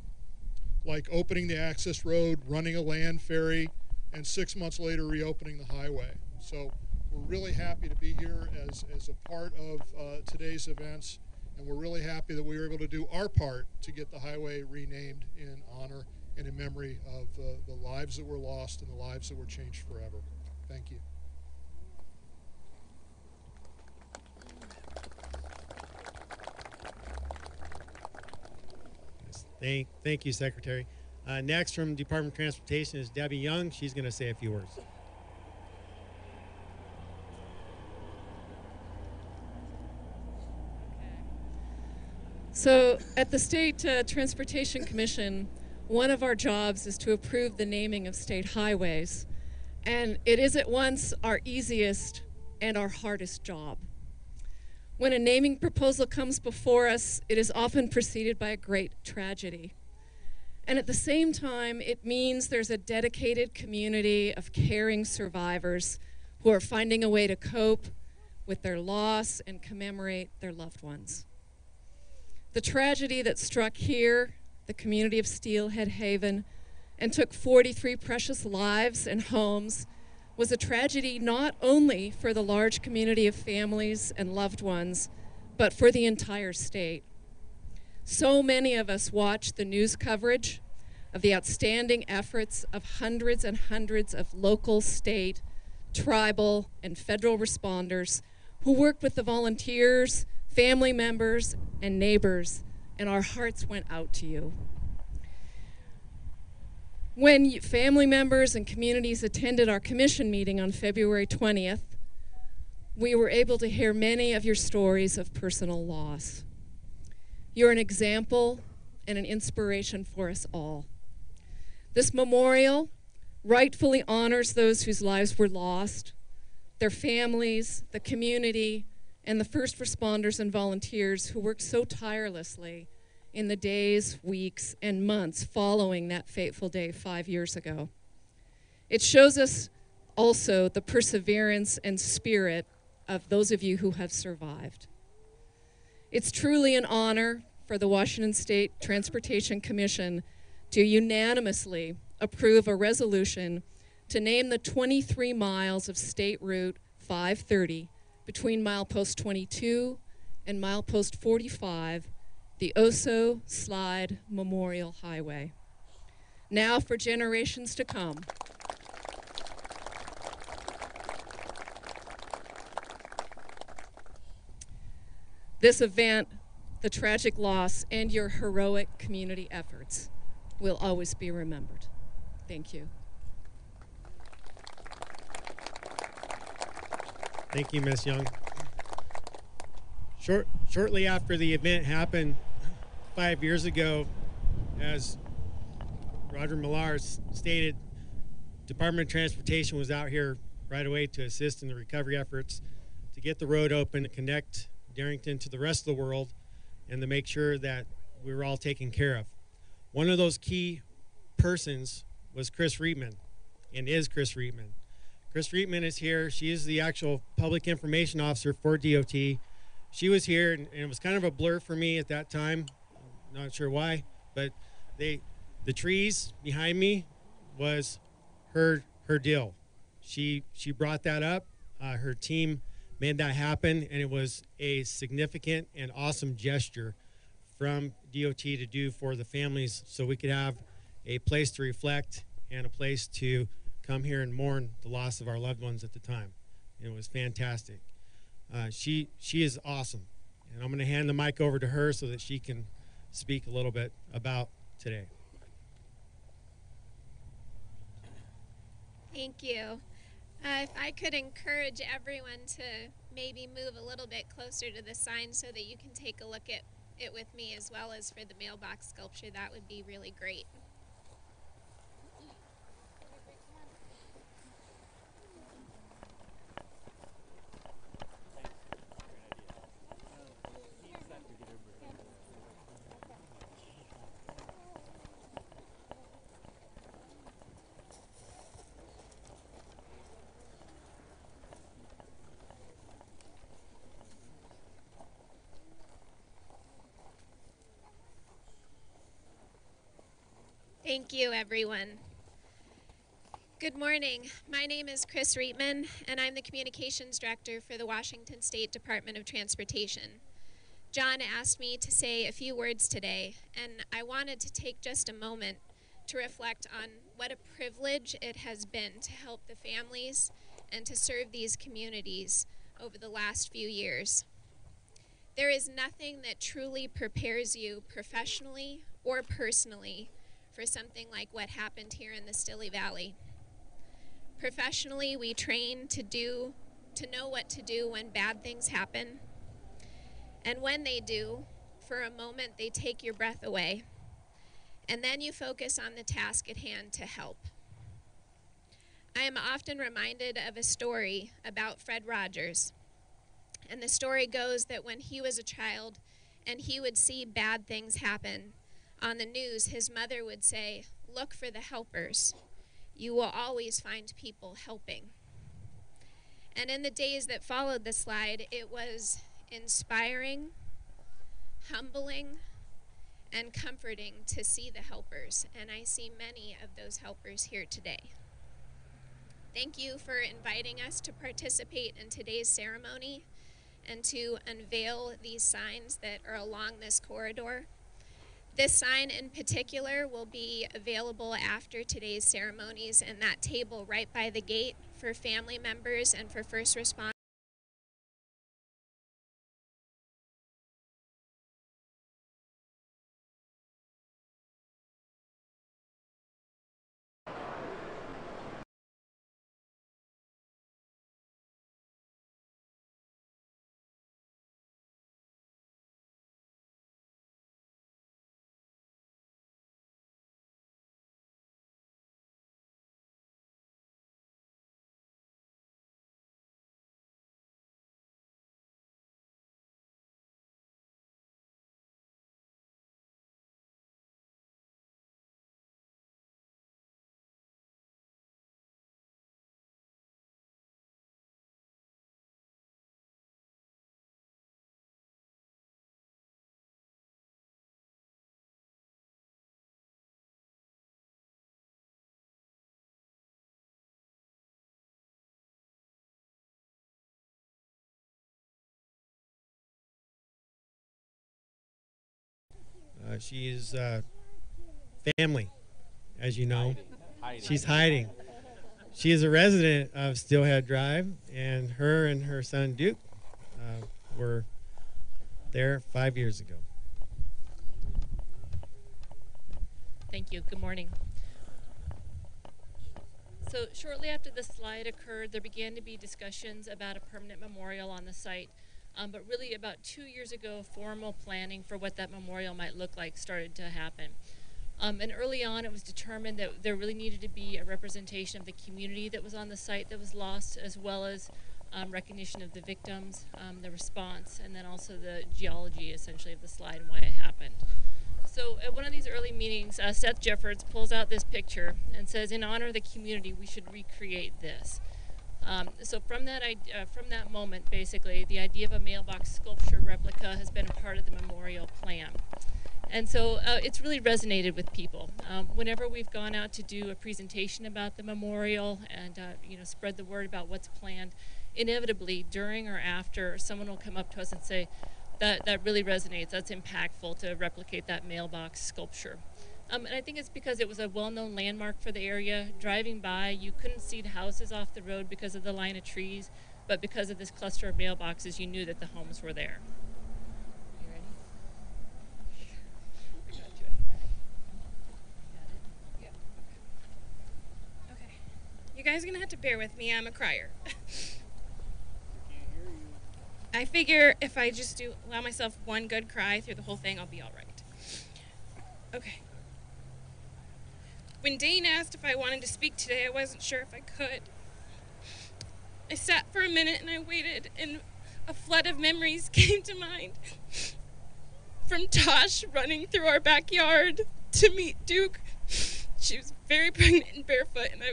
like opening the access road, running a land ferry, and 6 months later reopening the highway. So we're really happy to be here as a part of today's events, and we're really happy that we were able to do our part to get the highway renamed in honor and in memory of the lives that were lost and the lives that were changed forever. Thank you. Thank you, Secretary. Next from Department of Transportation is Debbie Young. She's going to say a few words. So at the State Transportation Commission, one of our jobs is to approve the naming of state highways. And it is at once our easiest and our hardest job. When a naming proposal comes before us, it is often preceded by a great tragedy. And at the same time, it means there's a dedicated community of caring survivors who are finding a way to cope with their loss and commemorate their loved ones. The tragedy that struck here, the community of Steelhead Haven, and took 43 precious lives and homes, was a tragedy not only for the large community of families and loved ones, but for the entire state. So many of us watched the news coverage of the outstanding efforts of hundreds and hundreds of local, state, tribal, and federal responders who worked with the volunteers, family members, and neighbors, and our hearts went out to you. When family members and communities attended our commission meeting on February 20th, we were able to hear many of your stories of personal loss. You're an example and an inspiration for us all. This memorial rightfully honors those whose lives were lost, their families, the community, and the first responders and volunteers who worked so tirelessly in the days, weeks, and months following that fateful day 5 years ago. It shows us also the perseverance and spirit of those of you who have survived. It's truly an honor for the Washington State Transportation Commission to unanimously approve a resolution to name the 23 miles of State Route 530 between milepost 22 and milepost 45 the Oso Slide Memorial Highway. Now for generations to come, this event, the tragic loss, and your heroic community efforts will always be remembered. Thank you. Thank you, Ms. Young. Shortly after the event happened 5 years ago, as Roger Millar stated, Department of Transportation was out here right away to assist in the recovery efforts to get the road open, to connect Darrington to the rest of the world, and to make sure that we were all taken care of. One of those key persons was Chris Reitman, and is Chris Reitman. Chris Reitman is here. She is the actual public information officer for DOT. She was here, and it was kind of a blur for me at that time. I'm not sure why, but the trees behind me was her deal. She brought that up. Her team made that happen, and it was a significant and awesome gesture from DOT to do for the families, so we could have a place to reflect and a place to come here and mourn the loss of our loved ones at the time. And it was fantastic. She is awesome, and I'm going to hand the mic over to her so that she can speak a little bit about today. Thank you. If I could encourage everyone to maybe move a little bit closer to the sign so that you can take a look at it with me, as well as for the mailbox sculpture, that would be really great. Thank you, everyone. Good morning. My name is Chris Reitman, and I'm the Communications Director for the Washington State Department of Transportation. John asked me to say a few words today, and I wanted to take just a moment to reflect on what a privilege it has been to help the families and to serve these communities over the last few years. There is nothing that truly prepares you professionally or personally for something like what happened here in the Stille Valley. Professionally, we train to know what to do when bad things happen. And when they do, for a moment, they take your breath away. And then you focus on the task at hand to help. I am often reminded of a story about Fred Rogers. And the story goes that when he was a child and he would see bad things happen on the news, his mother would say, "Look for the helpers. You will always find people helping." And in the days that followed the slide, it was inspiring, humbling, and comforting to see the helpers. And I see many of those helpers here today. Thank you for inviting us to participate in today's ceremony and to unveil these signs that are along this corridor. This sign in particular will be available after today's ceremonies in that table right by the gate for family members and for first responders. She's family, as you know. Hiding. She's hiding. She is a resident of Steelhead Drive, and her son Duke were there 5 years ago. Thank you. Good morning. So shortly after the slide occurred, there began to be discussions about a permanent memorial on the site. But really about 2 years ago, formal planning for what that memorial might look like started to happen. And early on, it was determined that there really needed to be a representation of the community that was on the site that was lost, as well as recognition of the victims, the response, and then also the geology, essentially, of the slide and why it happened. So at one of these early meetings, Seth Jeffords pulls out this picture and says, in honor of the community, we should recreate this. So from that moment, basically, the idea of a mailbox sculpture replica has been a part of the memorial plan. And so it's really resonated with people. Whenever we've gone out to do a presentation about the memorial and spread the word about what's planned, inevitably during or after, someone will come up to us and say, that really resonates, that's impactful to replicate that mailbox sculpture. And I think it's because it was a well-known landmark for the area. Driving by, you couldn't see the houses off the road because of the line of trees, but because of this cluster of mailboxes, you knew that the homes were there. You ready? I got you. Got it? Yeah. Okay. You guys are gonna have to bear with me. I'm a crier. I figure if I just allow myself one good cry through the whole thing, I'll be all right. Okay. When Dane asked if I wanted to speak today, I wasn't sure if I could. I sat for a minute and I waited, and a flood of memories came to mind. From Tosh running through our backyard to meet Duke. She was very pregnant and barefoot, and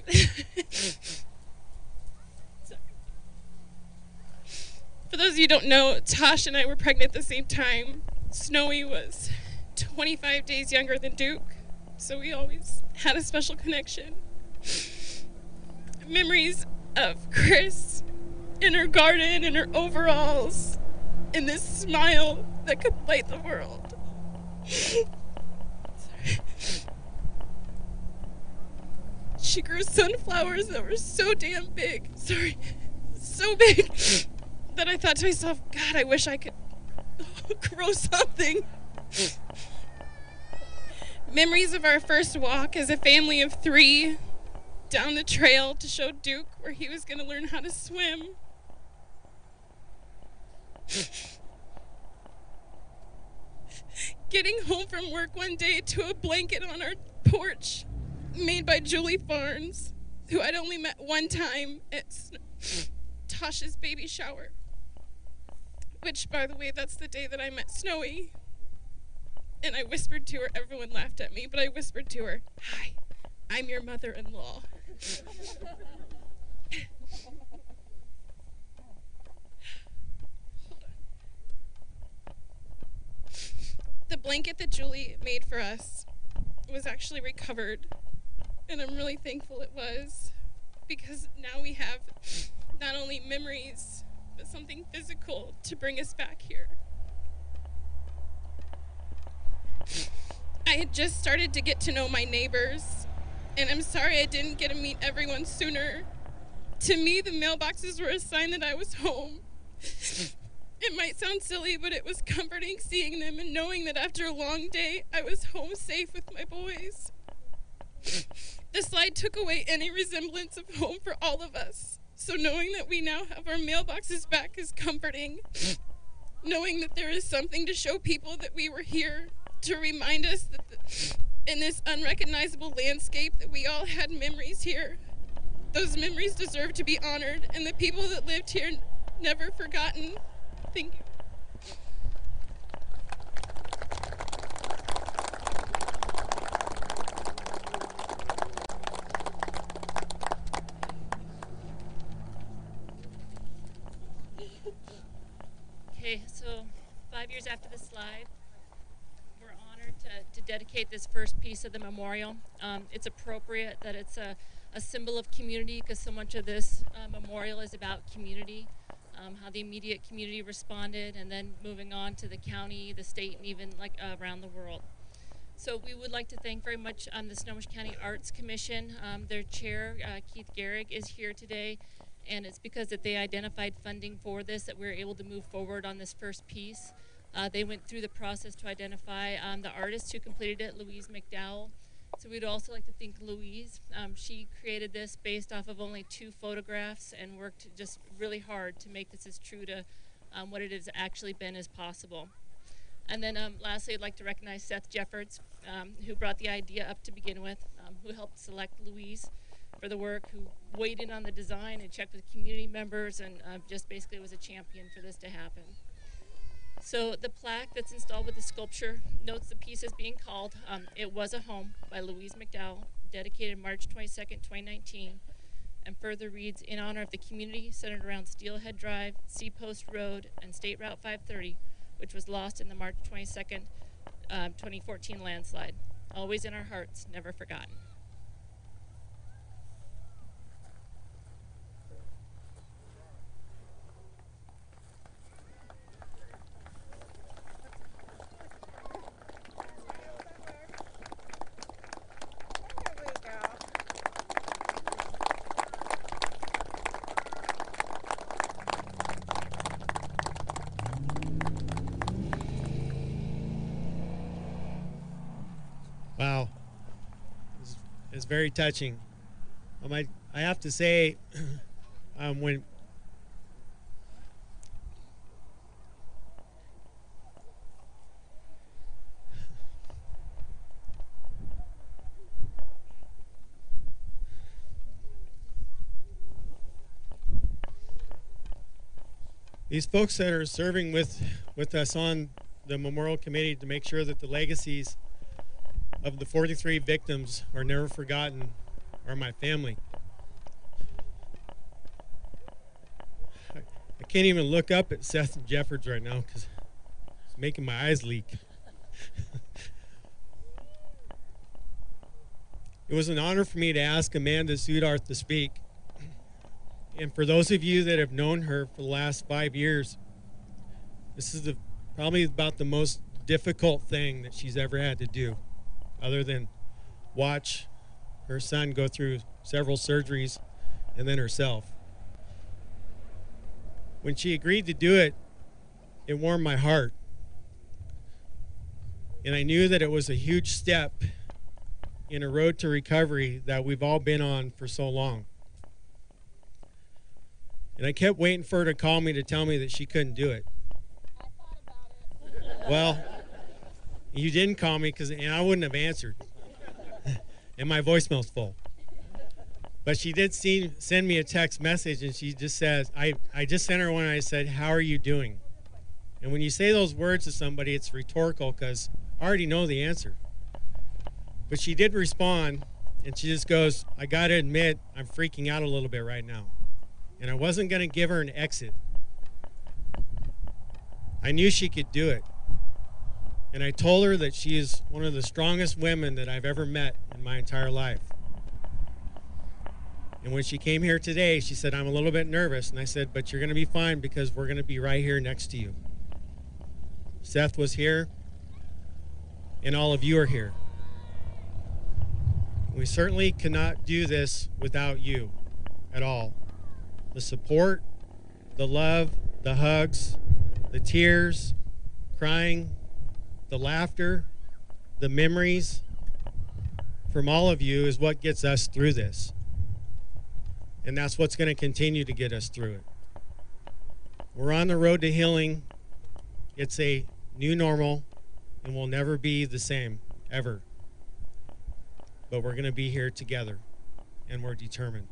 Sorry. For those of you who don't know, Tosh and I were pregnant at the same time. Snowy was 25 days younger than Duke, so we always had a special connection. Memories of Chris in her garden, in her overalls, and this smile that could light the world. Sorry. She grew sunflowers that were so damn big, so big, that I thought to myself, God, I wish I could grow something. Memories of our first walk as a family of 3 down the trail to show Duke where he was going to learn how to swim. Getting home from work one day to a blanket on our porch made by Julie Farnes, who I'd only met one time at Tosh's baby shower. Which, by the way, that's the day that I met Snowy. And I whispered to her, everyone laughed at me, but I whispered to her, "Hi, I'm your mother-in-law." The blanket that Julie made for us was actually recovered, and I'm really thankful it was, because now we have not only memories, but something physical to bring us back here. I had just started to get to know my neighbors, and I'm sorry I didn't get to meet everyone sooner. To me, the mailboxes were a sign that I was home. It might sound silly, but it was comforting seeing them and knowing that after a long day, I was home safe with my boys. The slide took away any resemblance of home for all of us. So knowing that we now have our mailboxes back is comforting. Knowing that there is something to show people that we were here, to remind us that in this unrecognizable landscape that we all had memories here. Those memories deserve to be honored, and the people that lived here never forgotten. Thank you. Okay, so 5 years after the slide, we're honored to dedicate this first piece of the memorial. It's appropriate that it's a symbol of community, because so much of this memorial is about community, how the immediate community responded, and then moving on to the county, the state, and even like around the world. So we would like to thank very much the Snohomish County Arts Commission. Their chair, Keith Garrig, is here today, and it's because that they identified funding for this that we were able to move forward on this first piece. They went through the process to identify the artist who completed it, Louise McDowell. So we'd also like to thank Louise. She created this based off of only 2 photographs and worked just really hard to make this as true to what it has actually been as possible. And then lastly, I'd like to recognize Seth Jeffords, who brought the idea up to begin with, who helped select Louise for the work, who weighed in on the design and checked with community members, and just basically was a champion for this to happen. So the plaque that's installed with the sculpture notes the piece as being called It Was a Home by Louise McDowell, dedicated March 22nd, 2019, and further reads, in honor of the community centered around Steelhead Drive, Sea Post Road, and State Route 530, which was lost in the March 22nd, 2014 landslide. Always in our hearts, never forgotten. Wow, it's very touching. I have to say, when these folks that are serving with us on the Memorial Committee to make sure that the legacies of the 43 victims are never forgotten are my family. I can't even look up at Seth Jeffords right now because it's making my eyes leak. It was an honor for me to ask Amanda Sudarth to speak. And for those of you that have known her for the last 5 years, this is probably about the most difficult thing that she's ever had to do, other than watch her son go through several surgeries and then herself. When she agreed to do it, it warmed my heart. And I knew that it was a huge step in a road to recovery that we've all been on for so long. And I kept waiting for her to call me to tell me that she couldn't do it. Well, you didn't call me and I wouldn't have answered. And my voicemail's full. But she did send me a text message, and she just says, I just sent her one, and I said, how are you doing? And when you say those words to somebody, it's rhetorical because I already know the answer. But she did respond, and she just goes, I got to admit, I'm freaking out a little bit right now. And I wasn't going to give her an exit. I knew she could do it. And I told her that she is one of the strongest women that I've ever met in my entire life. And when she came here today, she said, I'm a little bit nervous. And I said, but you're going to be fine because we're going to be right here next to you. Seth was here, and all of you are here. We certainly cannot do this without you at all. The support, the love, the hugs, the tears, crying, the laughter, the memories from all of you is what gets us through this. And that's what's going to continue to get us through it. We're on the road to healing. It's a new normal, and we'll never be the same, ever. But we're going to be here together, and we're determined.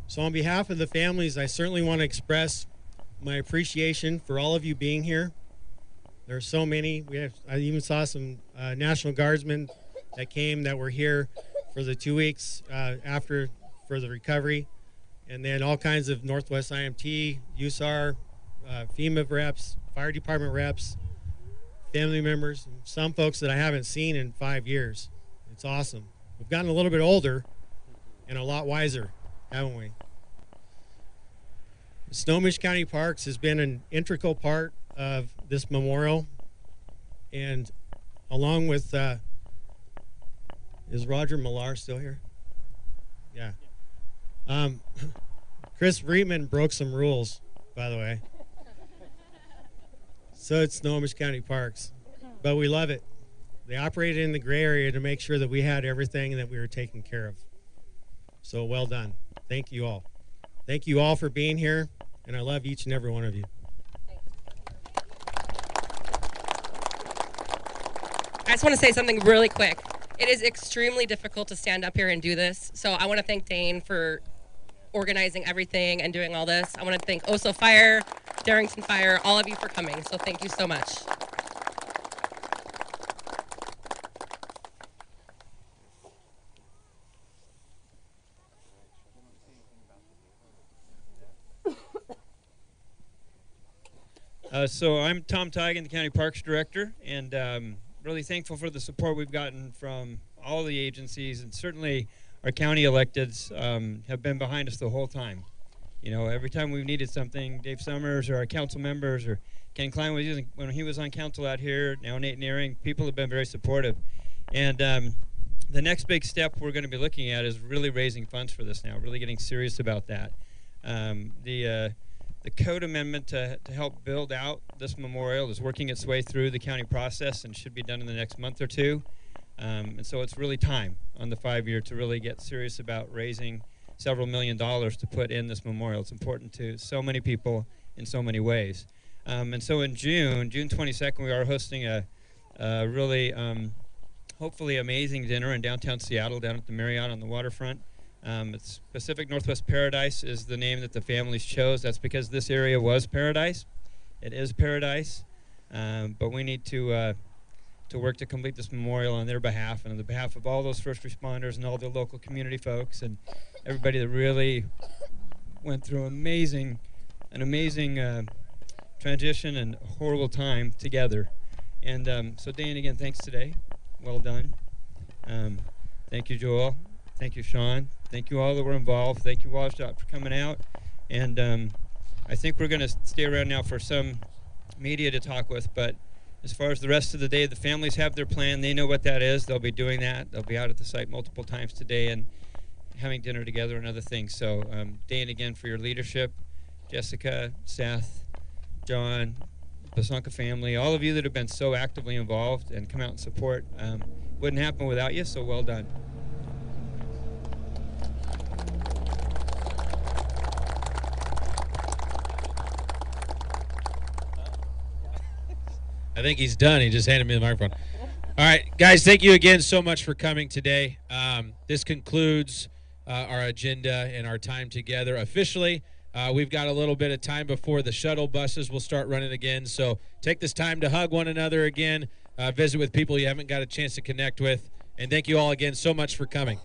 So on behalf of the families, I certainly want to express my appreciation for all of you being here. There are so many. I even saw some National Guardsmen that came that were here for the 2 weeks for the recovery, and then all kinds of Northwest IMT, USAR, FEMA reps, fire department reps, family members, and some folks that I haven't seen in 5 years. It's awesome. We've gotten a little bit older and a lot wiser, haven't we? Snohomish County Parks has been an integral part of this memorial, and along with, is Roger Millar still here? Yeah. Chris Reitman broke some rules, by the way. So it's Snohomish County Parks. But we love it. They operated in the gray area to make sure that we had everything that we were taking care of. So well done. Thank you all. Thank you all for being here, and I love each and every one of you. I just want to say something really quick. It is extremely difficult to stand up here and do this. So I want to thank Dane for organizing everything and doing all this. I want to thank Oso Fire, Darrington Fire, all of you for coming. So thank you so much. So I'm Tom Tigan, the County Parks Director, and really thankful for the support we've gotten from all the agencies, and certainly our county electeds have been behind us the whole time. You know, every time we've needed something, Dave Summers or our council members or Ken Klein was using, when he was on council out here, now Nate Nearing, people have been very supportive. And the next big step we're going to be looking at is really raising funds for this now, really getting serious about that. The code amendment to help build out this memorial is working its way through the county process and should be done in the next month or two. And so it's really time on the 5-year to really get serious about raising several $1 million to put in this memorial. It's important to so many people in so many ways. And so in June 22nd, we are hosting a really hopefully amazing dinner in downtown Seattle, down at the Marriott on the waterfront. It's Pacific Northwest Paradise is the name that the families chose. That's because this area was paradise. It is paradise, but we need to work to complete this memorial on their behalf and on the behalf of all those first responders and all the local community folks and everybody that really went through an amazing transition and horrible time together. And so Dan, again, thanks today. Well done. Thank you, Joel. Thank you, Sean. Thank you all that were involved. Thank you, Washdot, for coming out. And I think we're going to stay around now for some media to talk with. But as far as the rest of the day, the families have their plan. They know what that is. They'll be doing that. They'll be out at the site multiple times today and having dinner together and other things. So Dan, again, for your leadership, Jessica, Seth, John, Basanka family, all of you that have been so actively involved and come out and support. Wouldn't happen without you, so well done. I think he's done. He just handed me the microphone. All right, guys, thank you again so much for coming today. This concludes our agenda and our time together officially. We've got a little bit of time before the shuttle buses will start running again, so take this time to hug one another again, visit with people you haven't got a chance to connect with, and thank you all again so much for coming.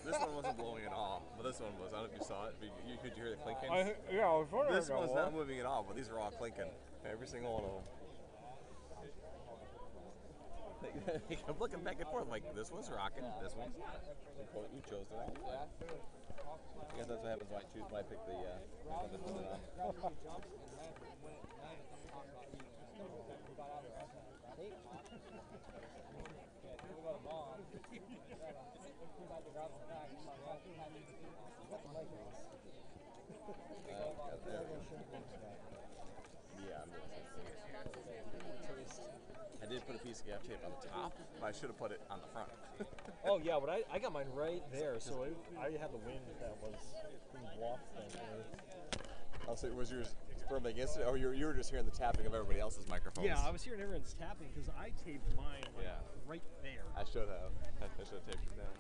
This one wasn't blowing at all, but this one was. I don't know if you saw it. Could you hear the clinking? Yeah, I was wondering. This one's not moving at all, but these are all clinking. Every single one of them. I'm looking back and forth like this one's rocking, this one's not. You chose the wrong one. I guess that's what happens when I pick the one to put it on. Yeah, I'm doing I did put a piece of gaff tape on the top, but I should have put it on the front. Oh yeah, but I got mine right there, so I had the wind that was being blocked. Oh, so was yours firmly against it? Oh, you were just hearing the tapping of everybody else's microphones. Yeah, I was hearing everyone's tapping because I taped mine right there. I should have. I should have taped it down.